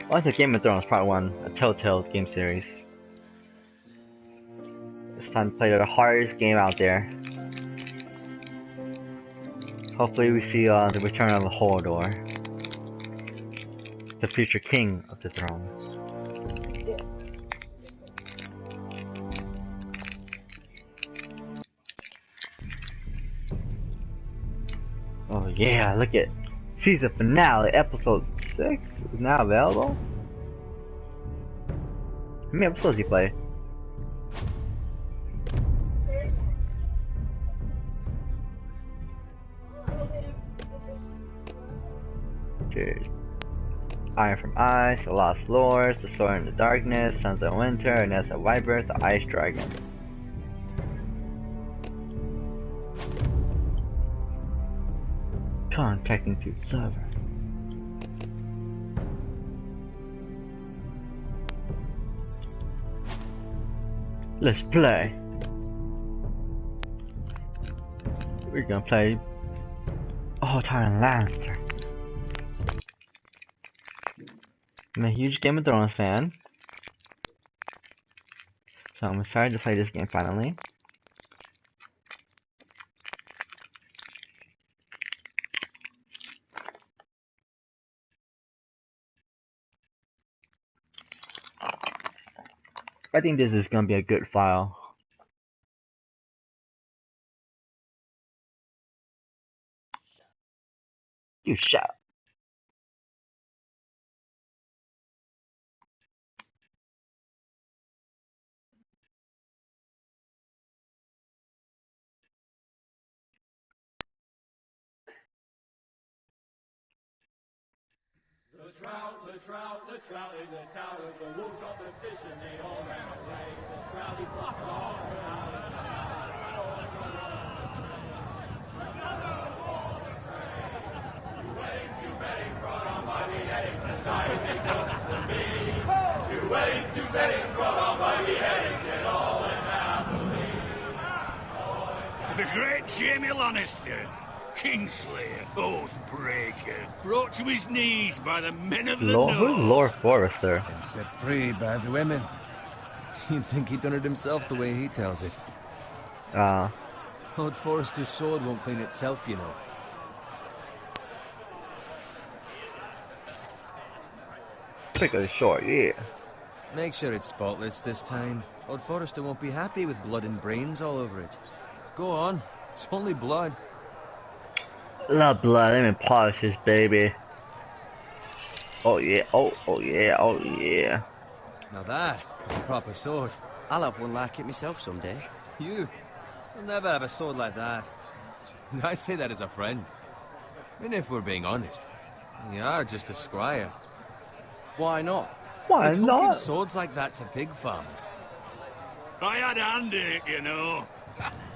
Well, it's Game of Thrones Part 1, a Telltale game series. It's time to play the hardest game out there. Hopefully we see the return of a Hodor, the future king of the thrones. Oh yeah, look at season finale, episode 6 is now available. How many episodes do you play? Cheers. Iron from Ice, The Lost Lords, The Sword in the Darkness, Sons of Winter, and as a Vipers, the Ice Dragon. Contacting to server. Let's play. We're gonna play Tyrion Lannister. I'm a huge Game of Thrones fan, so I'm excited to play this game finally. I think this is gonna be a good file. You shut up. The trout in the towers, the wolves dropped the fish and they all ran away. The trout, he flopped off another two weddings brought on by beheadings, and dying they comes to me. Two weddings brought on by beheadings, and all is happily. The great Jamie Lannister, Kingslayer, Oathbreaker, brought to his knees by the men of the North. Who's Lord Forrester? And set free by the women. You'd think he'd done it himself the way he tells it. Lord Forrester's sword won't clean itself, you know. Pick a short, yeah. Make sure it's spotless this time. Lord Forrester won't be happy with blood and brains all over it. Go on, it's only blood. Love blood, let me polish this baby. Oh yeah, oh yeah, oh yeah. Now that is a proper sword. I'll have one like it myself someday. You'll never have a sword like that. I say that as a friend. And if we're being honest, you are just a squire. Why not? Why Don't not? give swords like that to pig farmers. I had a hand in it, you know.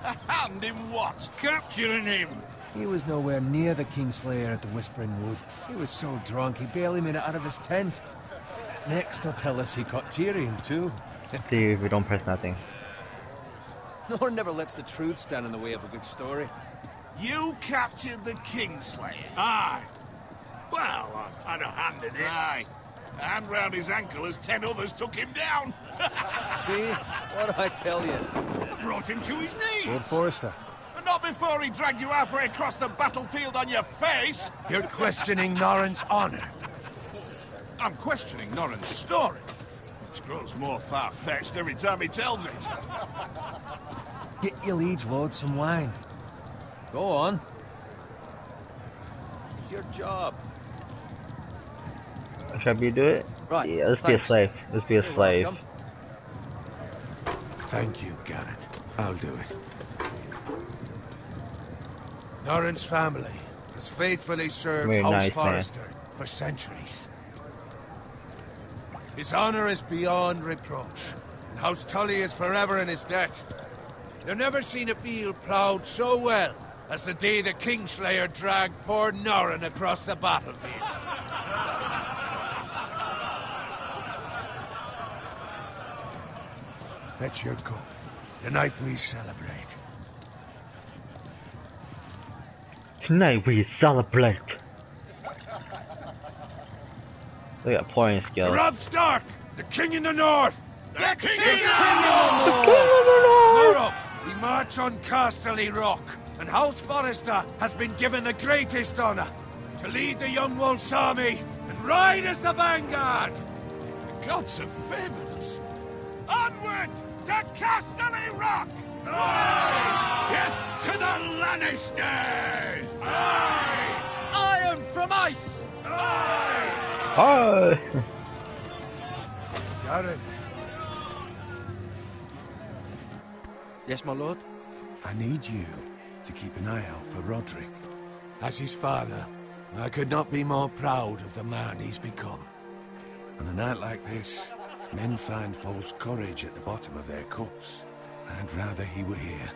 A hand in what? Capturing him. He was nowhere near the Kingslayer at the Whispering Wood. He was so drunk he barely made it out of his tent. Next he'll tell us he caught Tyrion too. See if we don't press nothing. Nor never lets the truth stand in the way of a good story. You captured the Kingslayer. Aye. Well, I had a hand in it. Aye. A hand round his ankle as 10 others took him down. See? What did I tell you? Brought him to his knees. Lord Forrester. But not before he dragged you halfway across the battlefield on your face. You're questioning Norrin's honor. I'm questioning Norrin's story, which grows more far-fetched every time he tells it. Get your liege lord some wine. Go on. It's your job. Should we do it? Right, Yeah, let's be a thanks. slave. Let's be a You're slave. welcome. Thank you, Garrett. I'll do it. Norrin's family has faithfully served Very House nice, man. Forrester for centuries. His honor is beyond reproach, and House Tully is forever in his debt. You've never seen a field ploughed so well as the day the Kingslayer dragged poor Norrin across the battlefield. Fetch your cup. Tonight we celebrate. Tonight we celebrate. Look at pouring To skills. Robb Stark, the king in the north! The king King of of the North! Tomorrow, we march on Casterly Rock, and House Forrester has been given the greatest honor to lead the Young Wolf's army and ride as the vanguard! The gods have favored us. Onward to Casterly Rock! Death to the Lannisters! Iron from ice! Hi! Garrett, Yes, my lord? I need you to keep an eye out for Roderick. As his father, I could not be more proud of the man he's become. On a night like this, men find false courage at the bottom of their cups. I'd rather he were here.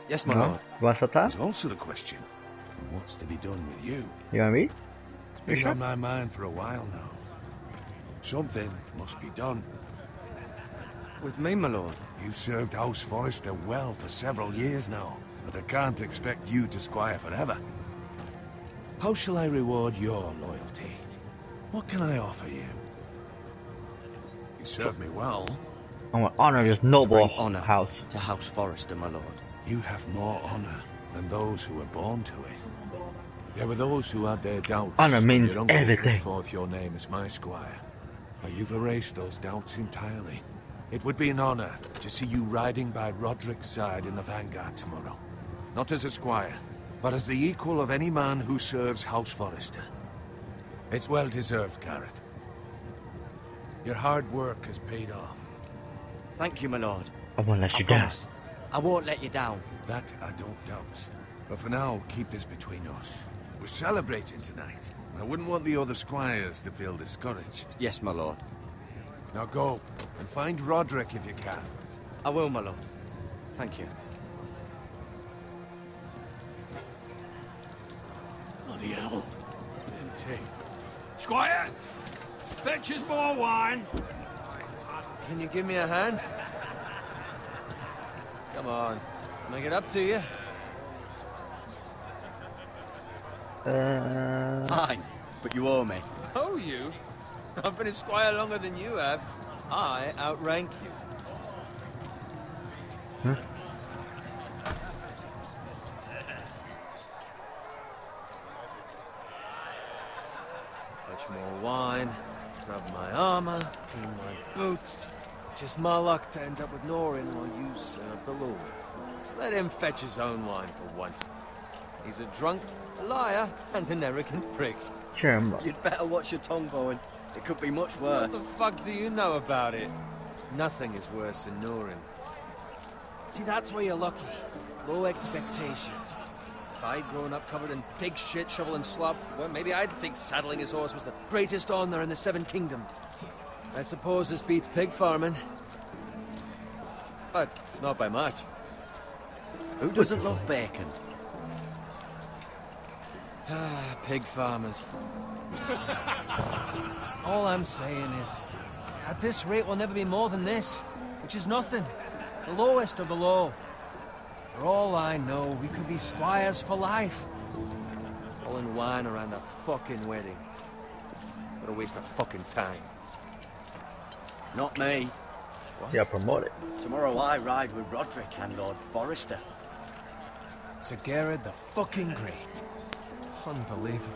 Yes, my No? lord. You want some time? There's also the question of what's to be done with you. You want me? It's been on my mind for a while now. Something must be done. With me, my lord. You've served House Forrester well for several years now, but I can't expect you to squire forever. How shall I reward your loyalty? What can I offer you? You served me well. I want to honor this Bring noble honor house. to House Forrester, my lord. You have more honor than those who were born to it. There were those who had their doubts. Honor when means your uncle everything. put forth your name as my squire. But you've erased those doubts entirely. It would be an honor to see you riding by Roderick's side in the vanguard tomorrow. Not as a squire, but as the equal of any man who serves House Forrester. It's well deserved, Garrett. Your hard work has paid off. Thank you, my lord. I won't let I you down. promise. I won't let you down. That I don't doubt. But for now, keep this between us. We're celebrating tonight. I wouldn't want the other squires to feel discouraged. Yes, my lord. Now go, and find Roderick if you can. I will, my lord. Thank you. Bloody hell. Empty. Squire! Fetch us more wine. Can you give me a hand? Come on. Can I get up to you? Fine, but you owe me. Oh, you? I've been a squire longer than you have. I outrank you. Fetch more wine, scrub my armor, clean my boots. Just my luck to end up with Norin while you serve the Lord. Let him fetch his own wine for once. He's a drunk, a liar, and an arrogant prick. Sure, I'm You'd better watch your tongue, Bowen. It could be much worse. What the fuck do you know about it? Nothing is worse than Norin. See, that's where you're lucky. Low expectations. If I'd grown up covered in pig shit, shovel and slop, well, maybe I'd think saddling his horse was the greatest honor in the Seven Kingdoms. I suppose this beats pig farming. But not by much. Who doesn't love bacon? Ah, pig farmers. All I'm saying is, at this rate we'll never be more than this, which is nothing. The lowest of the low. For all I know, we could be squires for life. Pulling wine around a fucking wedding. What a waste of fucking time. Not me. Yeah, promoted. Tomorrow I ride with Roderick and Lord Forrester. Sir Garrett the fucking Great. Unbelievable.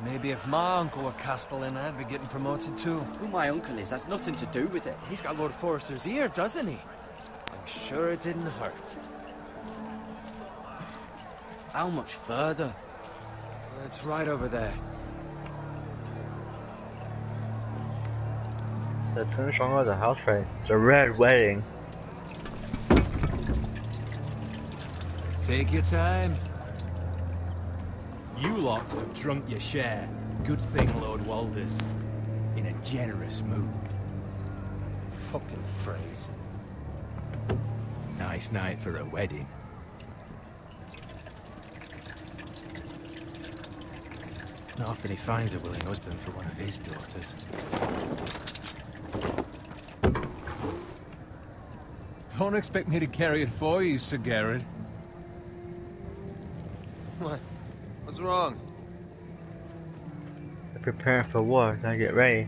Maybe if my uncle were Castellan, I'd be getting promoted too. Who my uncle is has nothing to do with it. He's got Lord Forrester's ear, doesn't he? I'm sure it didn't hurt. How much further? It's right over there. The 成双的 house party. The red wedding. Take your time. You lot have drunk your share. Good thing Lord Walder's in a generous mood. Fucking phrase. Nice night for a wedding. Not often he finds a willing husband for one of his daughters. Don't expect me to carry it for you, Sir Garrett. What? What's wrong? They're preparing for war. Gotta get ready.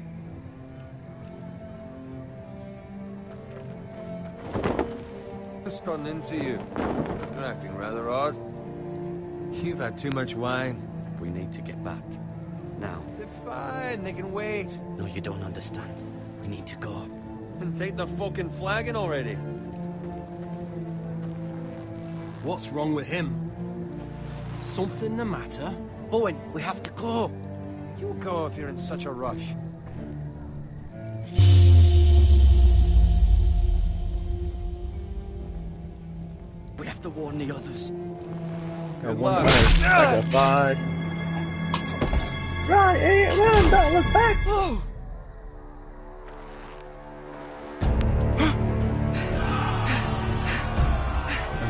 What's gotten into you? You're acting rather odd. You've had too much wine. We need to get back. Now. They're fine, they can wait. No, you don't understand. We need to go. And take the fucking flagon already. What's wrong with him? Something the matter? Owen, we have to go. You go if you're in such a rush. We have to warn the others. Good One luck. point. I got 5. Run, idiot, run! Don't look back! Oh!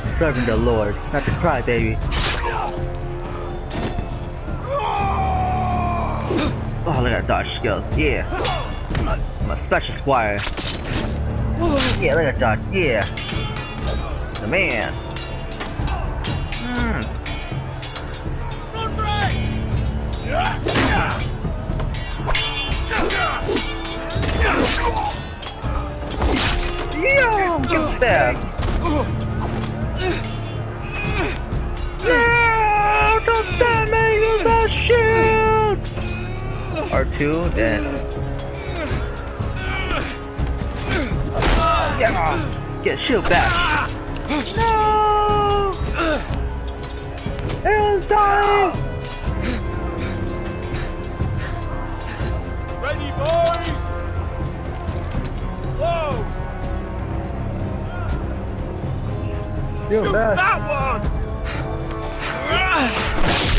I'm serving the Lord, not the crybaby. Oh, look at that dodge skills. Yeah. I'm a special squire. Yeah, look at that. Yeah. The man. Yeah, get stabbed. No, don't stab me, use that shield. R2, then. Yeah, get shield back. No, Aaron's dying. Ready, boys! Whoa! Shield Shoot back. that one!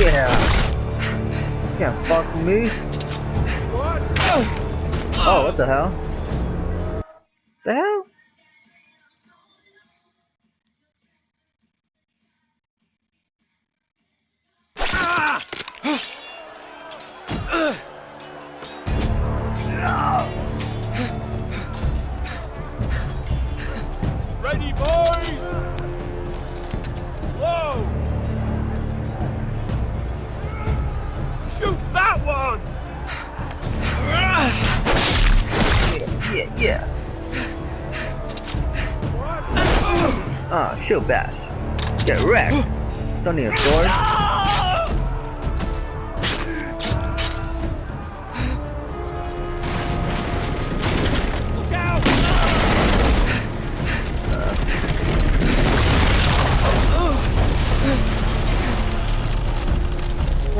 Yeah. Can't fuck with me. What? Oh, what the hell? The hell? Ready, boys! Whoa! Shoot that one! Yeah. Shield bash. Get wrecked. Don't need a sword. Look out!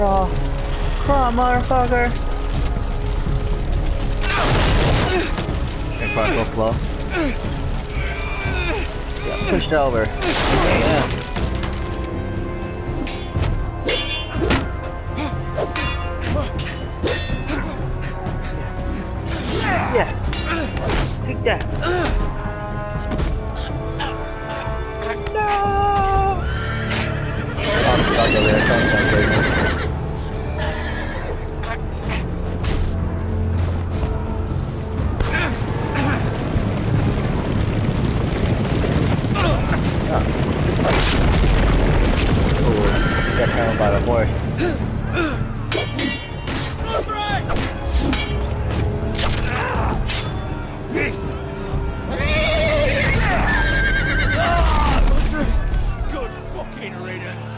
Oh, come on, motherfucker. Okay, cross go flow. Yeah, pushed over. Yeah. Yeah. Take that. No. I'm stuck over there. Don't crazy. Got handled by the horse. Good fucking riddance.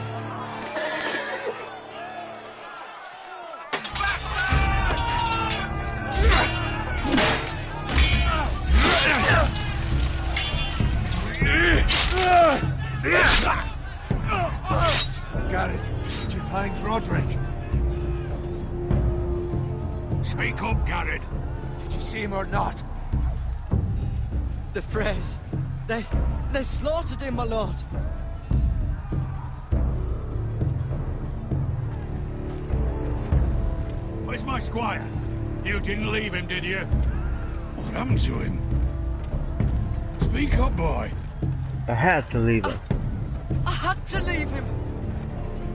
Garrett, did you find Roderick? Speak up, Garrett. Did you see him or not? The Freys. They slaughtered him, my lord. Where's my squire? You didn't leave him, did you? What happened to him? Speak up, boy. I had to leave him. I had to leave him.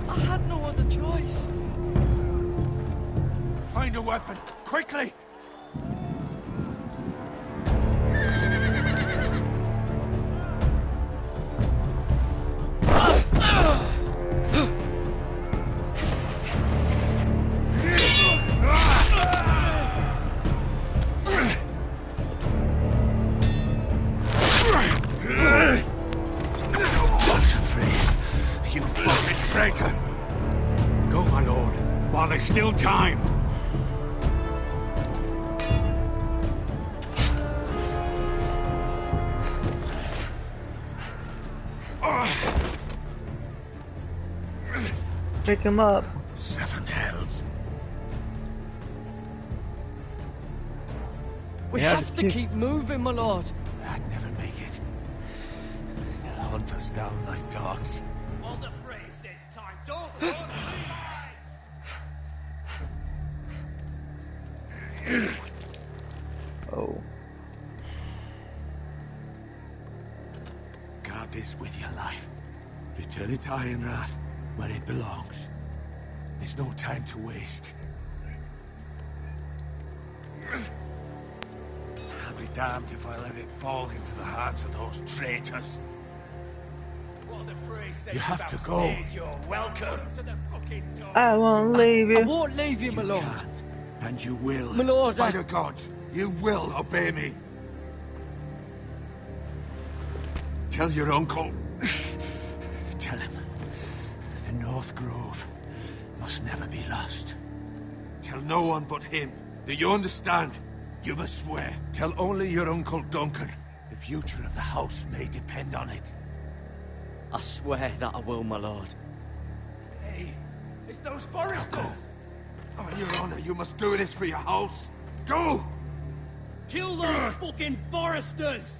I had no other choice. Find a weapon, quickly! still time. Pick him up. 7 hells. We have to keep moving, my lord. I'd never make it. They'll hunt us down like dogs. All the phrase says time. Don't Oh. Guard this with your life. Return it to Ironrath, where it belongs. There's no time to waste. I'll be damned if I let it fall into the hands of those traitors. What the phrase says You have about to go. stage, you're welcome to the fucking door. I won't leave I you. won't leave you, my lord. Can, and you will. My lord, By the gods, you will obey me. Tell your uncle. Tell him. The North Grove must never be lost. Tell no one but him. Do you understand? You must swear. Tell only your Uncle Duncan. The future of the house may depend on it. I swear that I will, my lord. Hey, it's those foresters. On your honor, you must do this for your house. Go! Kill those fucking foresters.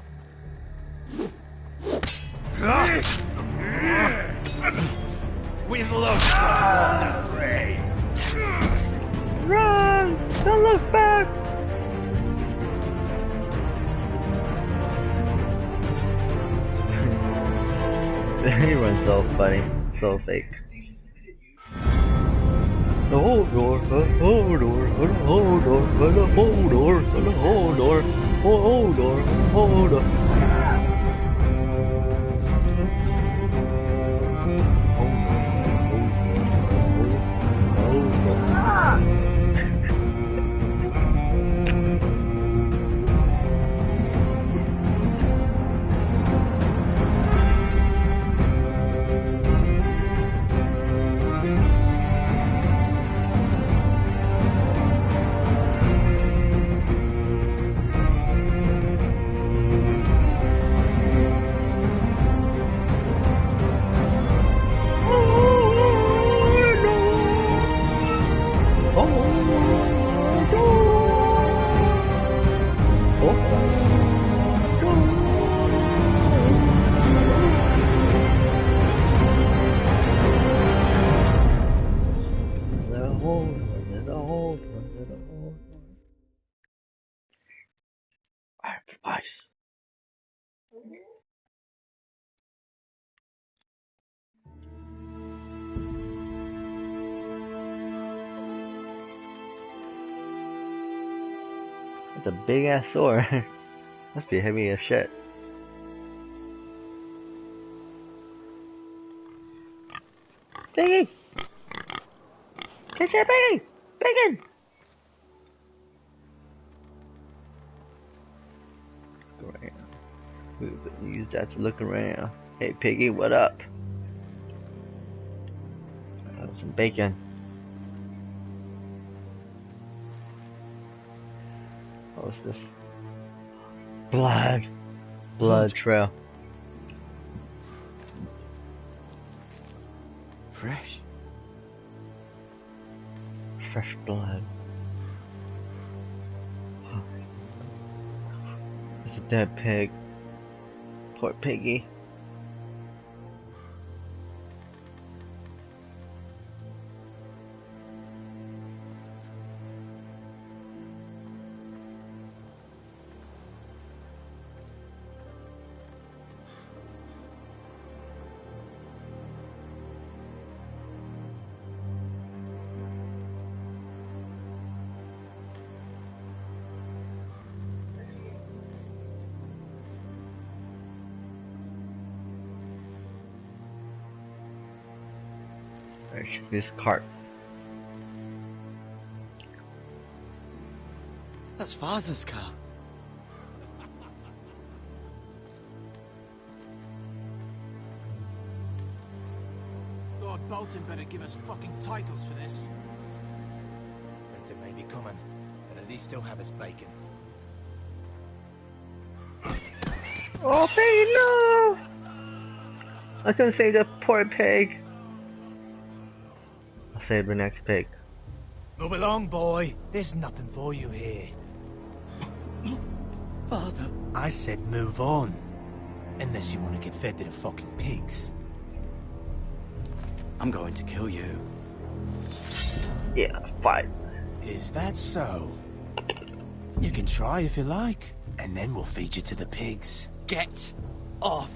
We've lost the fray. Run! Don't look back! He runs so funny, so fake. The whole door, the whole door, the whole door, the whole door, the whole door, the whole door, the whole door. Nice. That's a big ass sword. Must be heavy as shit. Piggy! Catch that piggy! Bacon! Look around. We use that to look around. Hey piggy, what up? Some bacon. What's this? Blood. Blood trail. Fresh. Fresh blood. It's a dead pig. Poor piggy. This cart. That's Father's car. Lord Bolton better give us fucking titles for this. may be coming, but at least he'll have his bacon. Oh, pig, no! I couldn't save the poor pig. I'll save the next pig. Move along, boy. There's nothing for you here. Father. I said move on. Unless you want to get fed to the fucking pigs. I'm going to kill you. Yeah, fight. Is that so? You can try if you like, and then we'll feed you to the pigs. Get off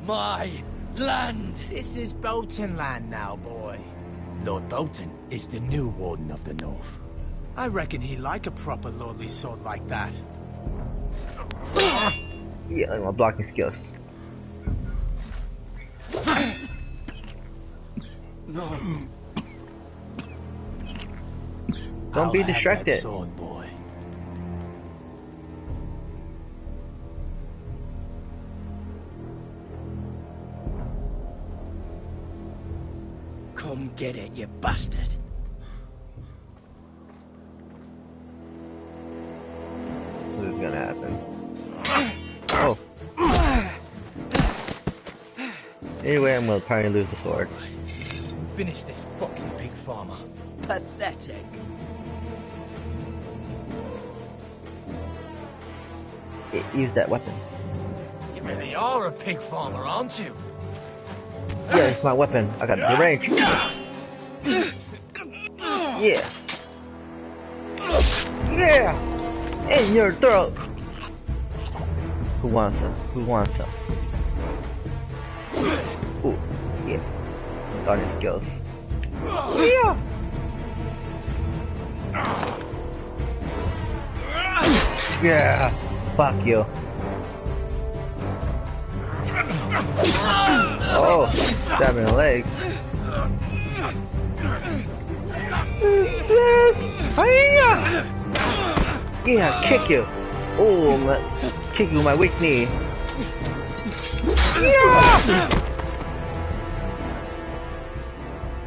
my land! This is Bolton land now, boy. Lord Bolton is the new Warden of the North. I reckon he'd like a proper lordly sword like that. Yeah, like my blocking skills. No. Don't be I'll have distracted. that sword, boy. Come get it, you bastard. What's gonna happen? Oh. Anyway, I'm gonna probably lose the sword. Finish this fucking pig farmer. Pathetic. Use that weapon. You really are a pig farmer, aren't you? Yeah, it's my weapon. I got the range. Yeah. Yeah! In your throat! Who wants some? Who wants some? Ooh, yeah. Guardian skills. Yeah! Yeah! Fuck you. Oh, stabbing a leg. Yeah, kick you. Oh, kick you with my weak knee. Yeah!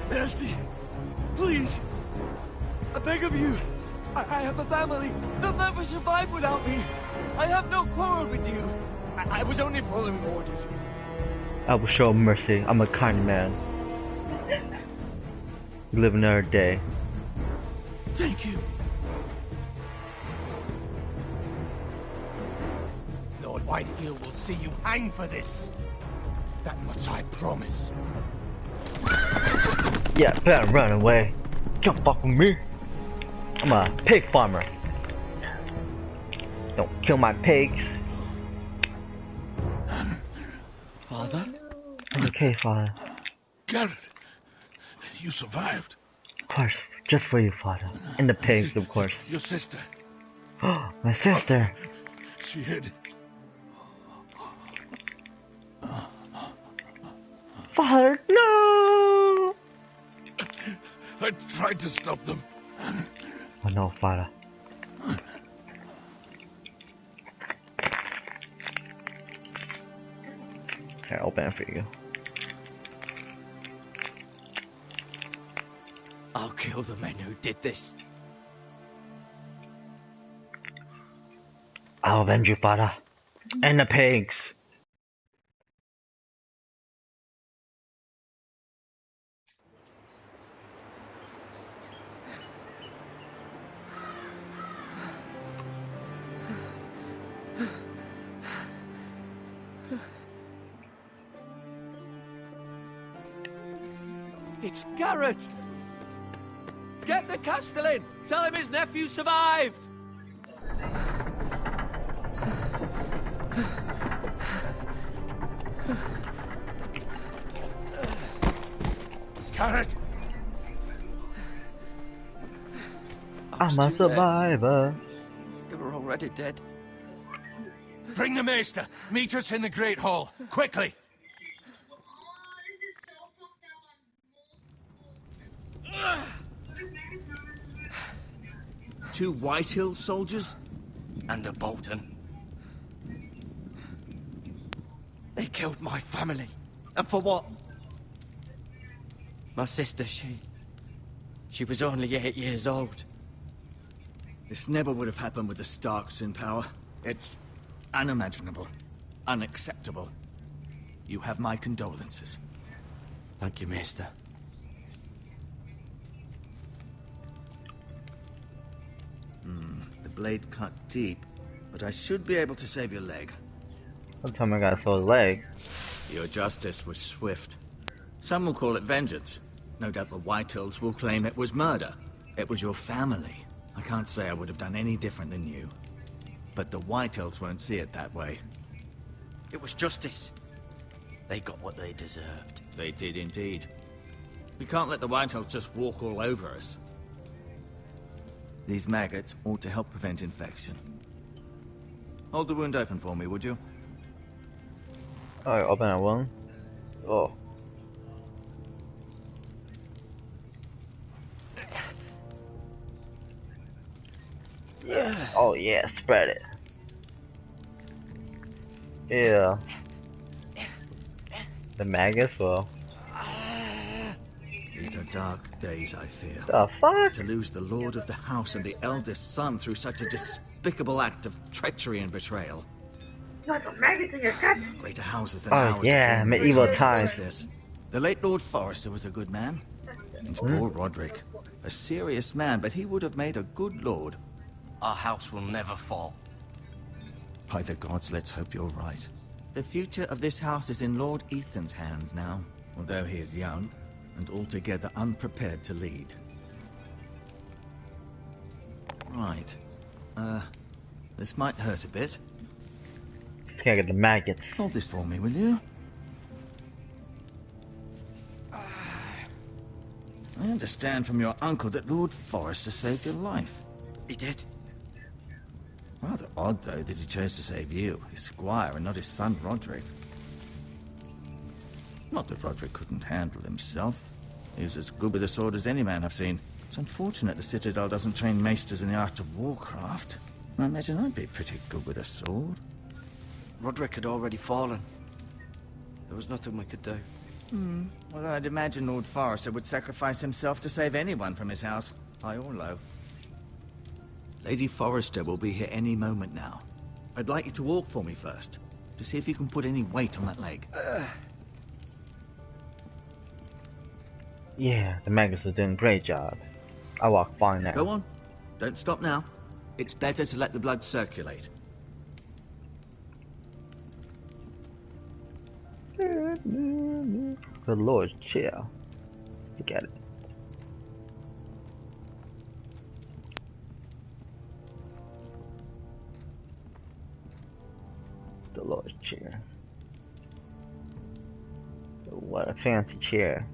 Mercy. Please. I beg of you. I have a family. They'll never survive without me. I have no quarrel with you. I was only following orders. I will show mercy. I'm a kind man. We live another day. Thank you. Lord Whitefield will see you hang for this. That much I promise. Yeah, better run away. Don't fuck with me. I'm a pig farmer. Don't kill my pigs. Father? I'm okay, father. Garrett, you survived. Of course, just for you, father. And the pigs, of course. Your sister, My sister. she hid. Father, no! I tried to stop them. Oh no, father. Here, I'll open it for you. I'll kill the men who did this. I'll avenge you, father. And the pigs. It's Garrett! Get the Castellan! Tell him his nephew survived! Garrett! I'm a survivor. They were already dead. Bring the maester. Meet us in the Great Hall. Quickly! Two Whitehill soldiers and a Bolton. They killed my family. And for what? My sister, she was only 8 years old. This never would have happened with the Starks in power. It's unimaginable. Unacceptable. You have my condolences. Thank you, Maester. The blade cut deep, but I should be able to save your leg. Don't tell me I got a sore leg. Your justice was swift. Some will call it vengeance. No doubt the Whitehills will claim it was murder. It was your family. I can't say I would have done any different than you. But the Whitehills won't see it that way. It was justice. They got what they deserved. They did indeed. We can't let the Whitehills just walk all over us. These maggots ought to help prevent infection. Hold the wound open for me, would you? Alright, open that one. Oh. Yeah. Oh yeah, spread it. Yeah. The maggots will. These are dark days, I fear. The fuck? To lose the lord of the house and the eldest son through such a despicable act of treachery and betrayal. Not the maggots in your gut. Greater houses than Oh ours. yeah, medieval times. This. The late Lord Forrester was a good man. And poor Roderick. A serious man, but he would have made a good lord. Our house will never fall. By the gods, let's hope you're right. The future of this house is in Lord Ethan's hands now, although he is young and altogether unprepared to lead. Right. This might hurt a bit. Just gotta get the maggots. Hold this for me, will you? I understand from your uncle that Lord Forrester saved your life. He did. Rather odd, though, that he chose to save you, his squire, and not his son Roderick. Not that Roderick couldn't handle himself. He was as good with a sword as any man I've seen. It's unfortunate the Citadel doesn't train maesters in the art of warcraft. I imagine I'd be pretty good with a sword. Roderick had already fallen. There was nothing we could do. Well, I'd imagine Lord Forrester would sacrifice himself to save anyone from his house, high or low. Lady Forrester will be here any moment now. I'd like you to walk for me first, to see if you can put any weight on that leg. Yeah, the maggots are doing a great job. I walk fine now. Go on. Don't stop now. It's better to let the blood circulate. Good lord, chill. Look at it. The Lord's chair. What a fancy chair.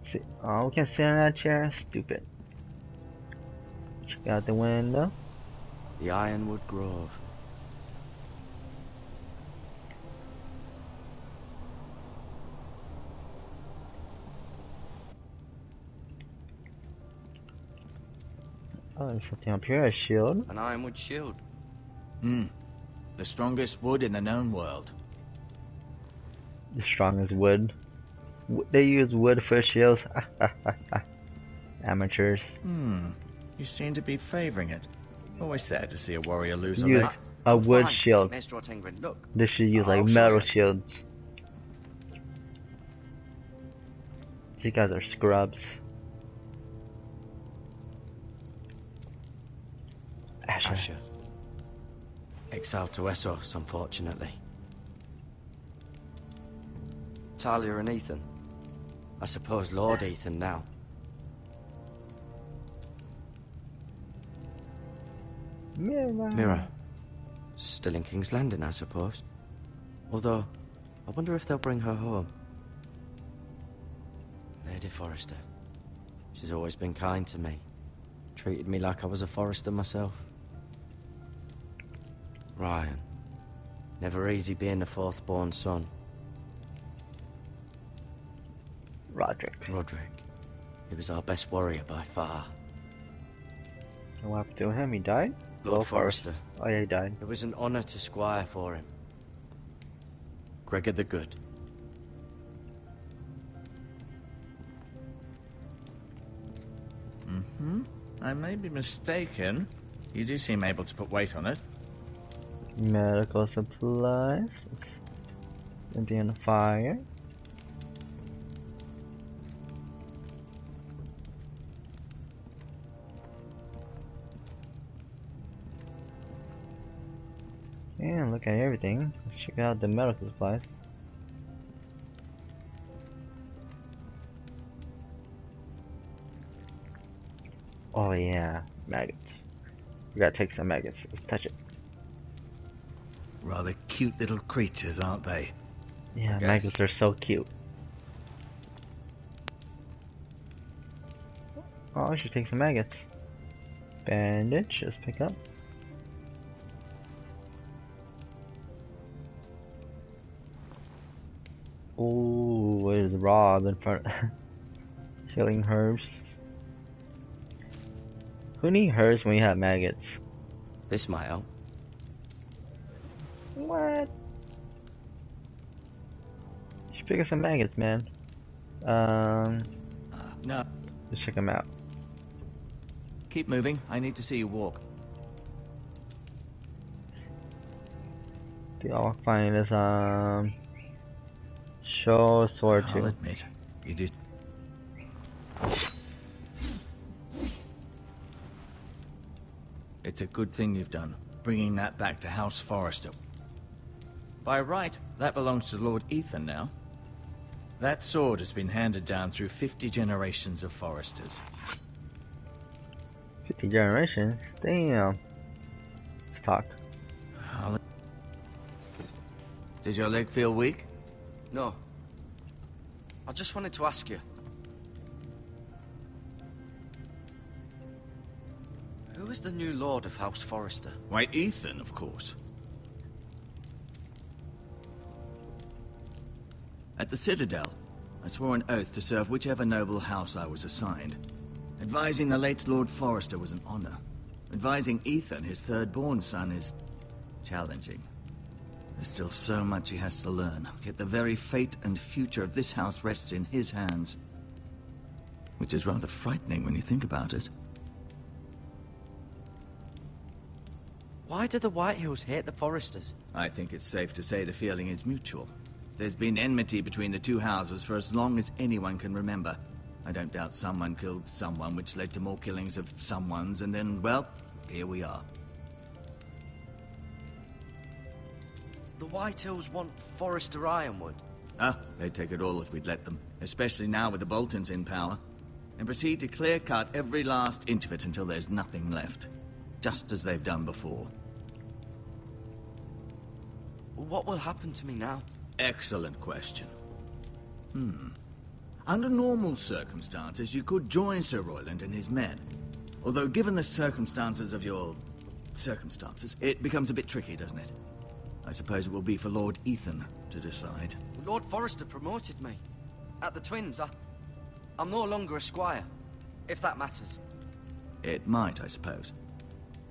See, oh, we can sit in that chair? Stupid. Check out the window. The Ironwood Grove. Oh, there's something up here, a shield. An ironwood shield. The strongest wood in the known world. The strongest wood. They use wood for shields. Amateurs. You seem to be favoring it. Always sad to see a warrior lose a Use leg. a wood Fine, shield. Maester Ortengren, look. They should use like I'll show metal you. shields. These guys are scrubs. Asher. Asher. Exiled to Essos, unfortunately. Talia and Ethan. I suppose Lord Ethan now. Mirror. Still in King's Landing, I suppose. Although, I wonder if they'll bring her home. Lady Forrester. She's always been kind to me. Treated me like I was a Forrester myself. Ryan. Never easy being the fourth-born son. Roderick. He was our best warrior by far. And what happened to him? He died? Lord Forrester. Oh yeah, he died. It was an honor to squire for him. Gregor the Good. I may be mistaken. You do seem able to put weight on it. Medical supplies. Indian fire. And look at everything. Let's check out the medical supplies. Oh yeah, maggots. We gotta take some maggots. Let's touch it. Rather cute little creatures, aren't they? Yeah, maggots are so cute. Oh, I should take some maggots. Bandage, let's pick up. Ooh, there's Rob in front. Healing herbs. Who needs herbs when you have maggots? This might help. What? You should pick up some maggots, man. No. Let's check them out. Keep moving. I need to see you walk. The I'll find is show sword I'll too. admit, you do. It's a good thing you've done, bringing that back to House Forrester. By right, that belongs to Lord Ethan now. That sword has been handed down through 50 generations of Forresters. 50 generations? Damn. Let's talk. Did your leg feel weak? No. I just wanted to ask you. Who is the new Lord of House Forrester? Why, Ethan, of course. At the Citadel, I swore an oath to serve whichever noble house I was assigned. Advising the late Lord Forrester was an honor. Advising Ethan, his third-born son, is challenging. There's still so much he has to learn, yet the very fate and future of this house rests in his hands. Which is rather frightening when you think about it. Why do the Whitehills hate the Forresters? I think it's safe to say the feeling is mutual. There's been enmity between the two houses for as long as anyone can remember. I don't doubt someone killed someone, which led to more killings of someones, and then, well, here we are. The Whitehills want Forrester Ironwood. They'd take it all if we'd let them, especially now with the Boltons in power, and proceed to clear-cut every last inch of it until there's nothing left, just as they've done before. What will happen to me now? Excellent question. Under normal circumstances, you could join Sir Royland and his men. Although given the circumstances of your circumstances, it becomes a bit tricky, doesn't it? I suppose it will be for Lord Ethan to decide. Lord Forrester promoted me. At the Twins, I'm no longer a squire, if that matters. It might, I suppose.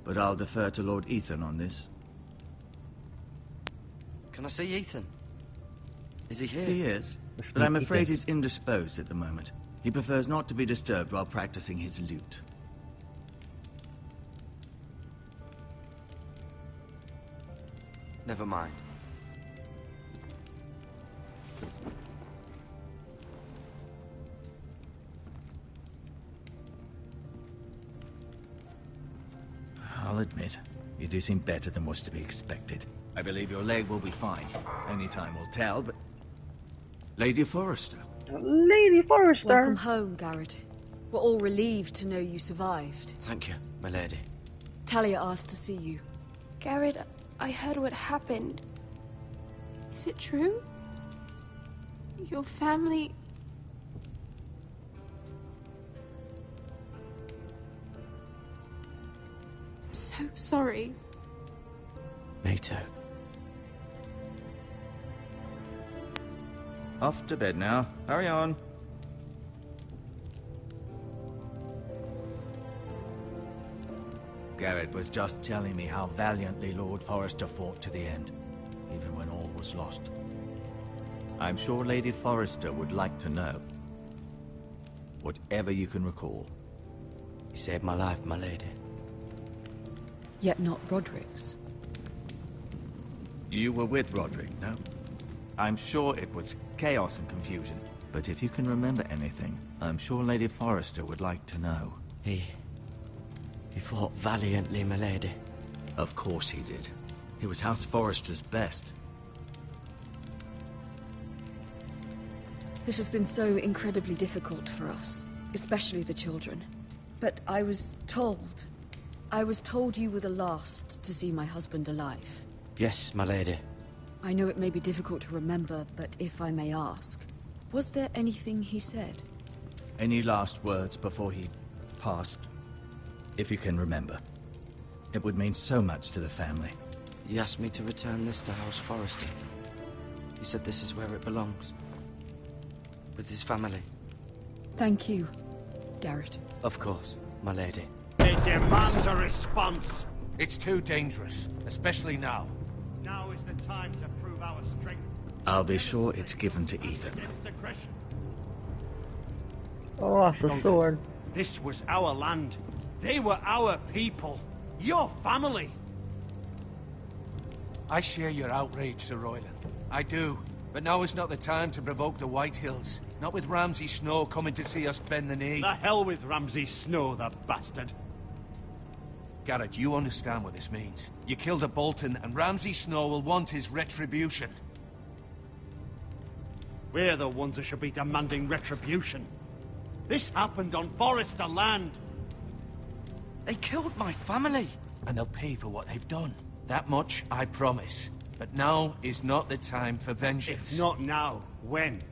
But I'll defer to Lord Ethan on this. Can I see Ethan? Is he here? He is, but I'm afraid he's indisposed at the moment. He prefers not to be disturbed while practicing his lute. Never mind. I'll admit, you do seem better than was to be expected. I believe your leg will be fine. Only time will tell, but... Lady Forrester. Lady Forrester! Welcome home, Garrett. We're all relieved to know you survived. Thank you, my lady. Talia asked to see you. Garrett, I heard what happened. Is it true? Your family... I'm so sorry. Me too. Off to bed now. Hurry on. Garrett was just telling me how valiantly Lord Forrester fought to the end, even when all was lost. I'm sure Lady Forrester would like to know. Whatever you can recall. You saved my life, my lady. Yet not Roderick's. You were with Roderick, no? I'm sure it was chaos and confusion. But if you can remember anything, I'm sure Lady Forrester would like to know. He fought valiantly, my lady. Of course he did. He was House Forrester's best. This has been so incredibly difficult for us, especially the children. But I was told you were the last to see my husband alive. Yes, my lady. I know it may be difficult to remember, but if I may ask, was there anything he said? Any last words before he passed? If you can remember. It would mean so much to the family. He asked me to return this to House Forrester. He said this is where it belongs. With his family. Thank you, Garrett. Of course, my lady. It demands a response. It's too dangerous, especially now. Now is the time to prove our strength. I'll be sure it's given to Ethan. Against aggression. Oh, it's a sword. This was our land. They were our people. Your family. I share your outrage, Sir Royland. I do. But now is not the time to provoke the Whitehills. Not with Ramsay Snow coming to see us bend the knee. The hell with Ramsay Snow, the bastard. Garrett, you understand what this means. You killed a Bolton, and Ramsay Snow will want his retribution. We're the ones that should be demanding retribution. This happened on Forrester land. They killed my family. And they'll pay for what they've done. That much, I promise. But now is not the time for vengeance. If not now, when?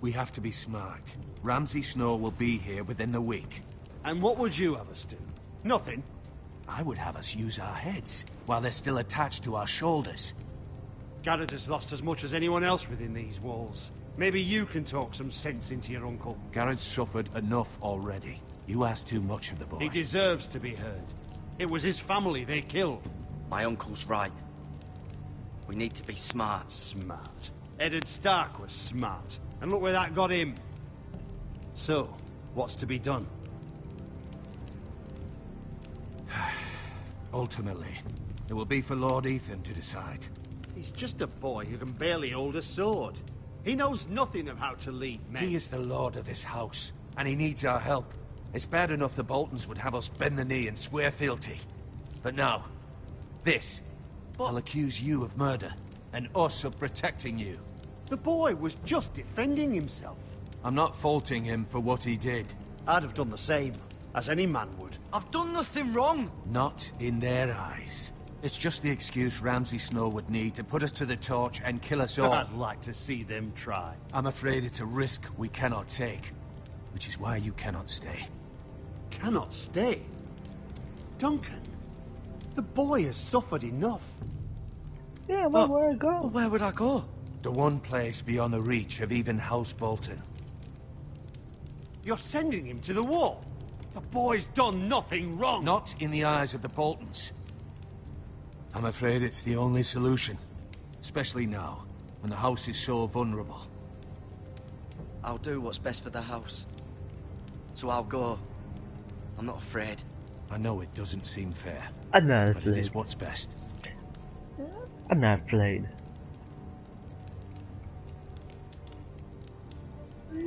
We have to be smart. Ramsay Snow will be here within the week. And what would you have us do? Nothing. I would have us use our heads, while they're still attached to our shoulders. Garrett has lost as much as anyone else within these walls. Maybe you can talk some sense into your uncle. Garrett's suffered enough already. You ask too much of the boy. He deserves to be heard. It was his family they killed. My uncle's right. We need to be smart. Smart. Eddard Stark was smart. And look where that got him. So, what's to be done? Ultimately, it will be for Lord Ethan to decide. He's just a boy who can barely hold a sword. He knows nothing of how to lead men. He is the lord of this house, and he needs our help. It's bad enough the Boltons would have us bend the knee and swear fealty. But now, this. I'll accuse you of murder, and us of protecting you. The boy was just defending himself. I'm not faulting him for what he did. I'd have done the same, as any man would. I've done nothing wrong. Not in their eyes. It's just the excuse Ramsay Snow would need to put us to the torch and kill us all. I'd like to see them try. I'm afraid it's a risk we cannot take, which is why you cannot stay. Cannot stay? Duncan, the boy has suffered enough. Yeah, where would I go? Well, where would I go? The one place beyond the reach of even House Bolton. You're sending him to the wall. The boy's done nothing wrong. Not in the eyes of the Boltons. I'm afraid it's the only solution. Especially now, when the house is so vulnerable. I'll do what's best for the house. So I'll go. I'm not afraid. I know it doesn't seem fair, I'm not but it afraid. is what's best. I'm not afraid.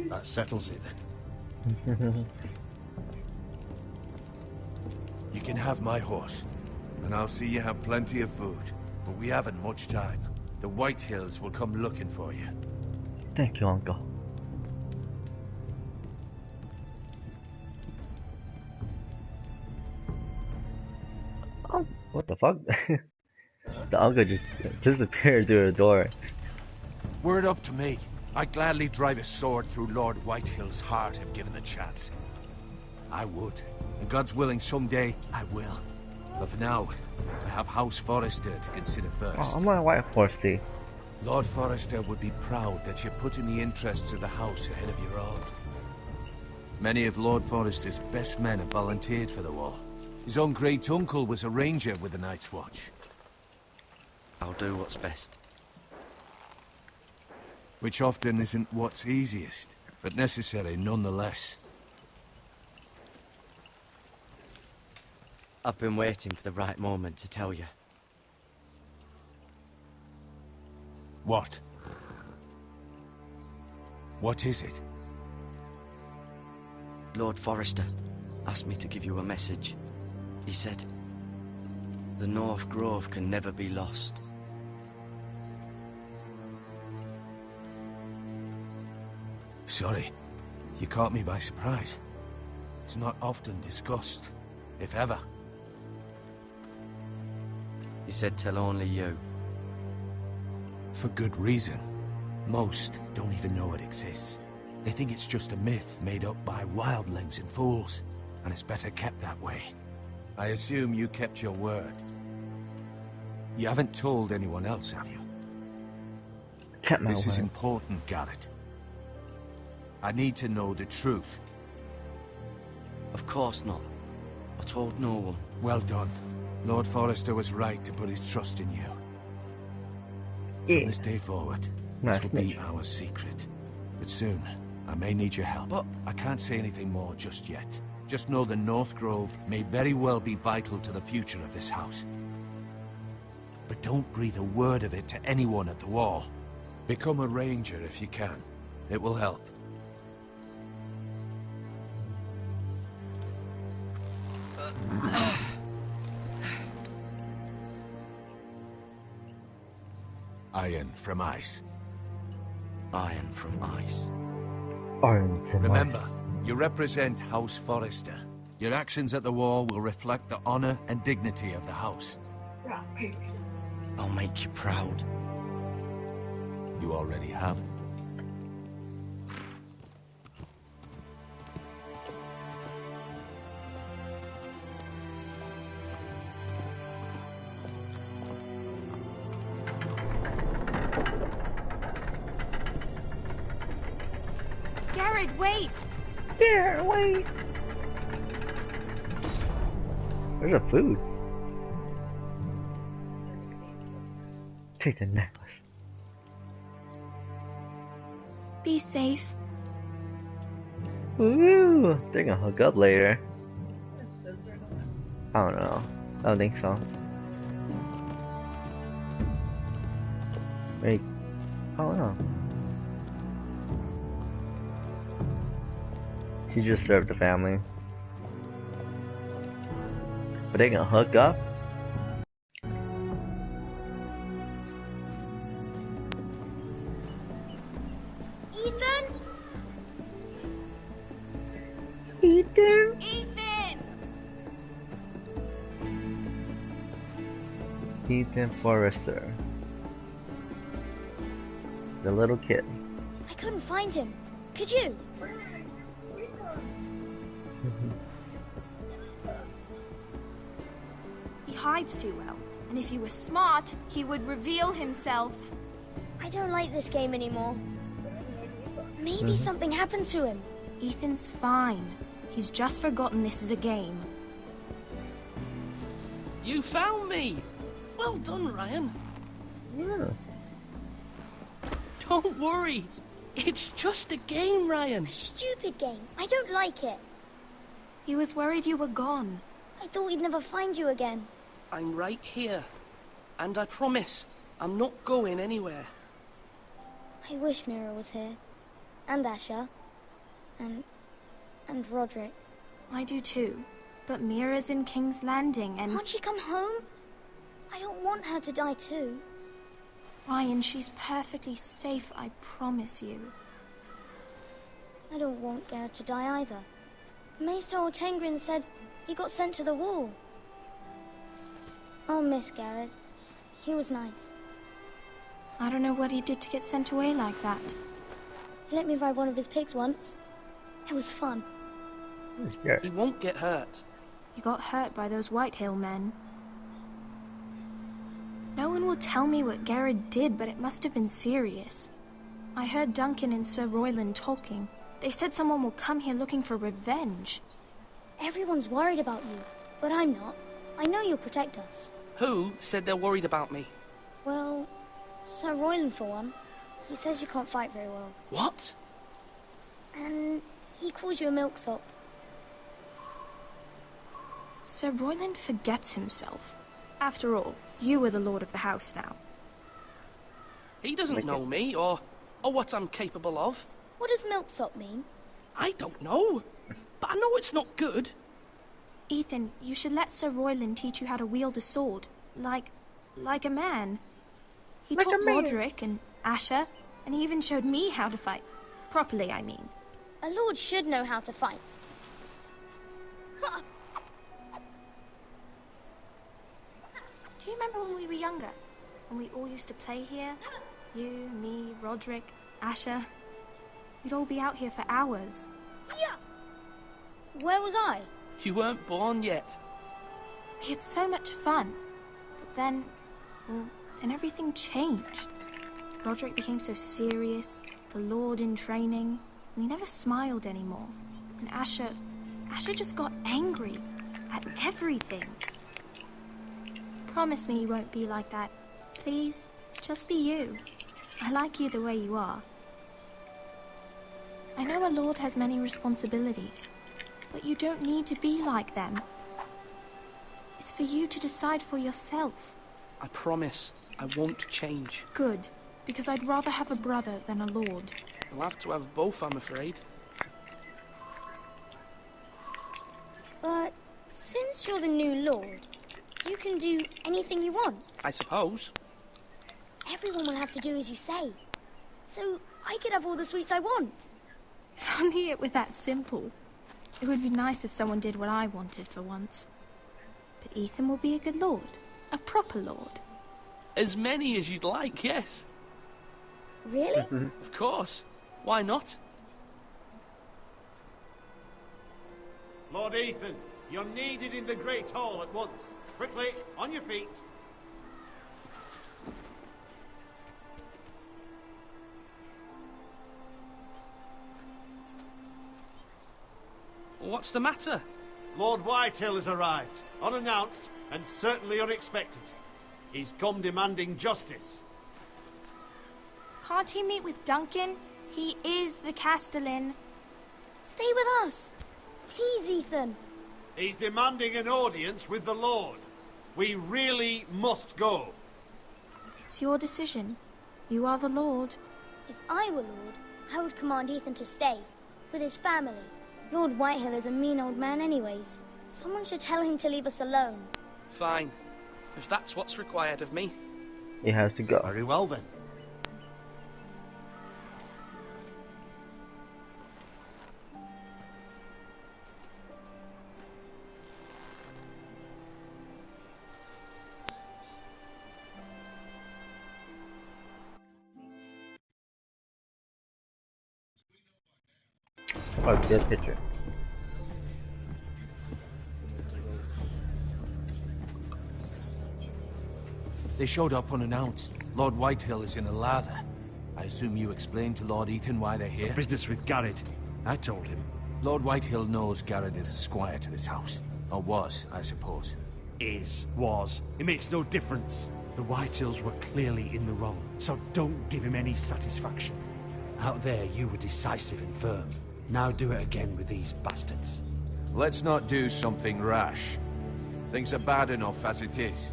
That settles it then. You can have my horse, and I'll see you have plenty of food. But we haven't much time. The Whitehills will come looking for you. Thank you, Uncle. Oh, what the fuck? The uncle just disappeared through the door. Were it up to me, I'd gladly drive a sword through Lord Whitehill's heart if given the chance. I would. And God's willing, someday I will. But for now, I have House Forrester to consider first. Oh, I'm on a White Horsey. Lord Forrester would be proud that you're putting the interests of the house ahead of your own. Many of Lord Forrester's best men have volunteered for the war. His own great-uncle was a ranger with the Night's Watch. I'll do what's best. Which often isn't what's easiest, but necessary nonetheless. I've been waiting for the right moment to tell you. What? What is it? Lord Forrester asked me to give you a message. He said, the North Grove can never be lost. Sorry, you caught me by surprise. It's not often discussed, if ever. He said tell only you. For good reason. Most don't even know it exists. They think it's just a myth made up by wildlings and fools, and it's better kept that way. I assume you kept your word. You haven't told anyone else, have you? Kept my This is word. important, Garrett. I need to know the truth. Of course not. I told no one. Well done. Lord Forrester was right to put his trust in you. Yeah. From this day forward, Nice this will be mission. our secret. But soon, I may need your help. But I can't say anything more just yet. Just know the North Grove may very well be vital to the future of this house. But don't breathe a word of it to anyone at the wall. Become a ranger if you can. It will help. Iron from ice. Iron from ice. Iron from Remember, ice. you represent House Forrester. Your actions at the wall will reflect the honor and dignity of the house. I'll make you proud. You already have. Garrett, wait! Yeah, wait. There's a food. Take the necklace. Be safe. Ooh, they're gonna hook up later. I don't know. I don't think so. Wait. I don't know. He just served the family. But they gonna hook up? Ethan? Ethan? Ethan! Ethan Forrester. The little kid. I couldn't find him. Could you? He hides too well, and if he was smart, he would reveal himself. I don't like this game anymore. Maybe something happened to him. Ethan's fine. He's just forgotten this is a game. You found me! Well done, Ryan. Yeah. Don't worry. It's just a game, Ryan. Stupid game. I don't like it. He was worried you were gone. I thought we'd never find you again. I'm right here. And I promise, I'm not going anywhere. I wish Mira was here. And Asher. And Roderick. I do too. But Mira's in King's Landing and... Can't she come home? I don't want her to die too. Ryan, she's perfectly safe, I promise you. I don't want Garrett to die either. Maester Ortengrin said he got sent to the wall. I'll miss Garrett. He was nice. I don't know what he did to get sent away like that. He let me ride one of his pigs once. It was fun. He won't get hurt. He got hurt by those Whitehill men. No one will tell me what Garrett did, but it must have been serious. I heard Duncan and Sir Royland talking. They said someone will come here looking for revenge. Everyone's worried about you, but I'm not. I know you'll protect us. Who said they're worried about me? Well, Sir Royland for one. He says you can't fight very well. What? And he calls you a milksop. Sir Royland forgets himself. After all, you are the lord of the house now. He doesn't know me, or what I'm capable of. What does milksop mean? I don't know, but I know it's not good. Ethan, you should let Sir Royland teach you how to wield a sword. Like a man. He taught Roderick and Asher, and he even showed me how to fight. Properly, I mean. A lord should know how to fight. Do you remember when we were younger? When we all used to play here? You, me, Roderick, Asher. We'd all be out here for hours. Yeah. Where was I? You weren't born yet. We had so much fun. But then everything changed. Roderick became so serious, the Lord in training, and he never smiled anymore. And Asher just got angry at everything. Promise me you won't be like that. Please, just be you. I like you the way you are. I know a lord has many responsibilities, but you don't need to be like them. It's for you to decide for yourself. I promise I won't change. Good, because I'd rather have a brother than a lord. I'll have to have both, I'm afraid. But since you're the new lord, you can do anything you want. I suppose. Everyone will have to do as you say. So I could have all the sweets I want. If only it were that simple. It would be nice if someone did what I wanted for once. But Ethan will be a good lord. A proper lord. As many as you'd like, yes. Really? Of course. Why not? Lord Ethan, you're needed in the Great Hall at once. Quickly, on your feet. What's the matter? Lord Whitehill has arrived, unannounced and certainly unexpected. He's come demanding justice. Can't he meet with Duncan? He is the Castellan. Stay with us. Please, Ethan. He's demanding an audience with the Lord. We really must go. It's your decision. You are the Lord. If I were Lord, I would command Ethan to stay, with his family. Lord Whitehill is a mean old man anyways. Someone should tell him to leave us alone. Fine. If that's what's required of me. He has to go. Very well then. Oh, good picture. They showed up unannounced. Lord Whitehill is in a lather. I assume you explained to Lord Ethan why they're here? Business with Garrett. I told him. Lord Whitehill knows Garrett is a squire to this house. Or was, I suppose. Was. It makes no difference. The Whitehills were clearly in the wrong, so don't give him any satisfaction. Out there, you were decisive and firm. Now do it again with these bastards. Let's not do something rash. Things are bad enough as it is.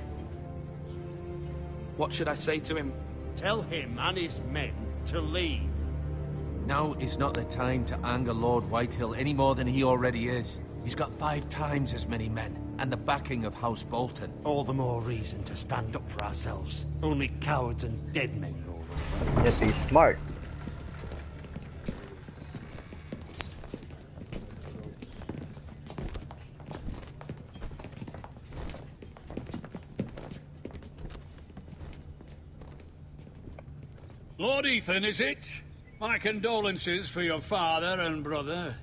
What should I say to him? Tell him and his men to leave. Now is not the time to anger Lord Whitehill any more than he already is. He's got 5 times as many men, and the backing of House Bolton. All the more reason to stand up for ourselves. Only cowards and dead men roll over. Just be smart. Lord Ethan, is it? My condolences for your father and brother.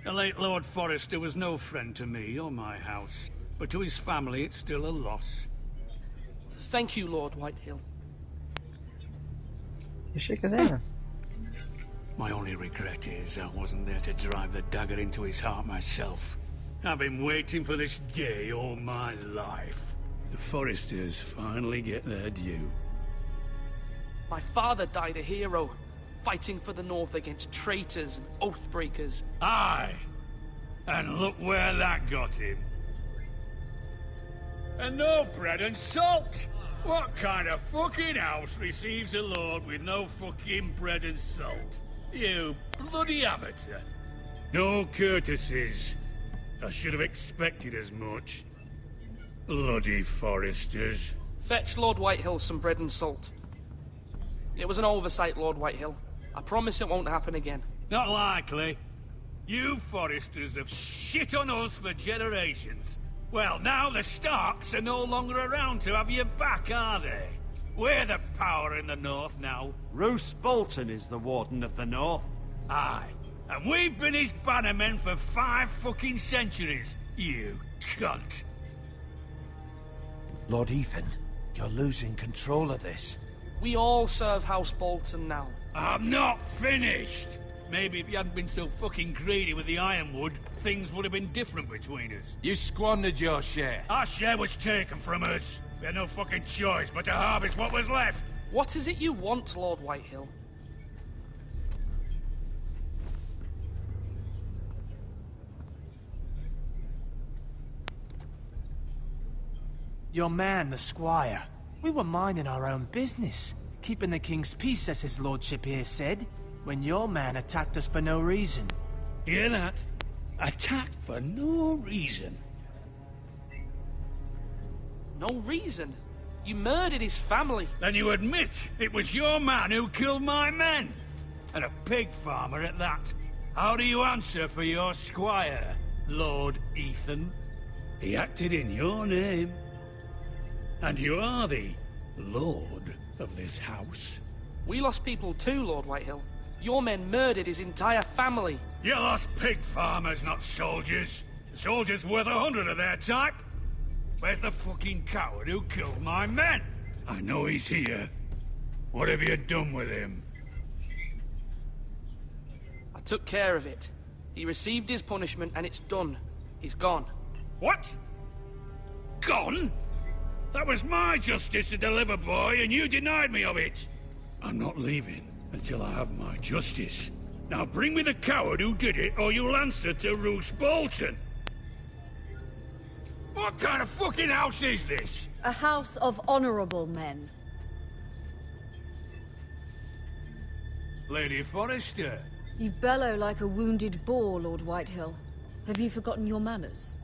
The late Lord Forrester was no friend to me or my house, but to his family it's still a loss. Thank you, Lord Whitehill. You shake his hand. My only regret is I wasn't there to drive the dagger into his heart myself. I've been waiting for this day all my life. The Forresters finally get their due. My father died a hero, fighting for the North against traitors and oath-breakers. Aye! And look where that got him. And no bread and salt! What kind of fucking house receives a lord with no fucking bread and salt? You bloody amateur. No courtesies. I should have expected as much. Bloody Foresters. Fetch Lord Whitehill some bread and salt. It was an oversight, Lord Whitehill. I promise it won't happen again. Not likely. You Foresters have shit on us for generations. Well, now the Starks are no longer around to have your back, are they? We're the power in the north now. Roose Bolton is the Warden of the North. Aye. And we've been his bannermen for 5 fucking centuries, you cunt. Lord Ethan, you're losing control of this. We all serve House Bolton now. I'm not finished! Maybe if you hadn't been so fucking greedy with the ironwood, things would have been different between us. You squandered your share. Our share was taken from us. We had no fucking choice but to harvest what was left. What is it you want, Lord Whitehill? Your man, the squire. We were minding our own business. Keeping the king's peace, as his lordship here said. When your man attacked us for no reason. Hear that? Attacked for no reason. No reason? You murdered his family. Then you admit it was your man who killed my men. And a pig farmer at that. How do you answer for your squire, Lord Ethan? He acted in your name. And you are the lord of this house. We lost people too, Lord Whitehill. Your men murdered his entire family. You lost pig farmers, not soldiers. The soldiers worth 100 of their type. Where's the fucking coward who killed my men? I know he's here. What have you done with him? I took care of it. He received his punishment and it's done. He's gone. What? Gone? That was my justice to deliver, boy, and you denied me of it. I'm not leaving until I have my justice. Now bring me the coward who did it, or you'll answer to Roose Bolton. What kind of fucking house is this? A house of honorable men. Lady Forrester. You bellow like a wounded boar, Lord Whitehill. Have you forgotten your manners?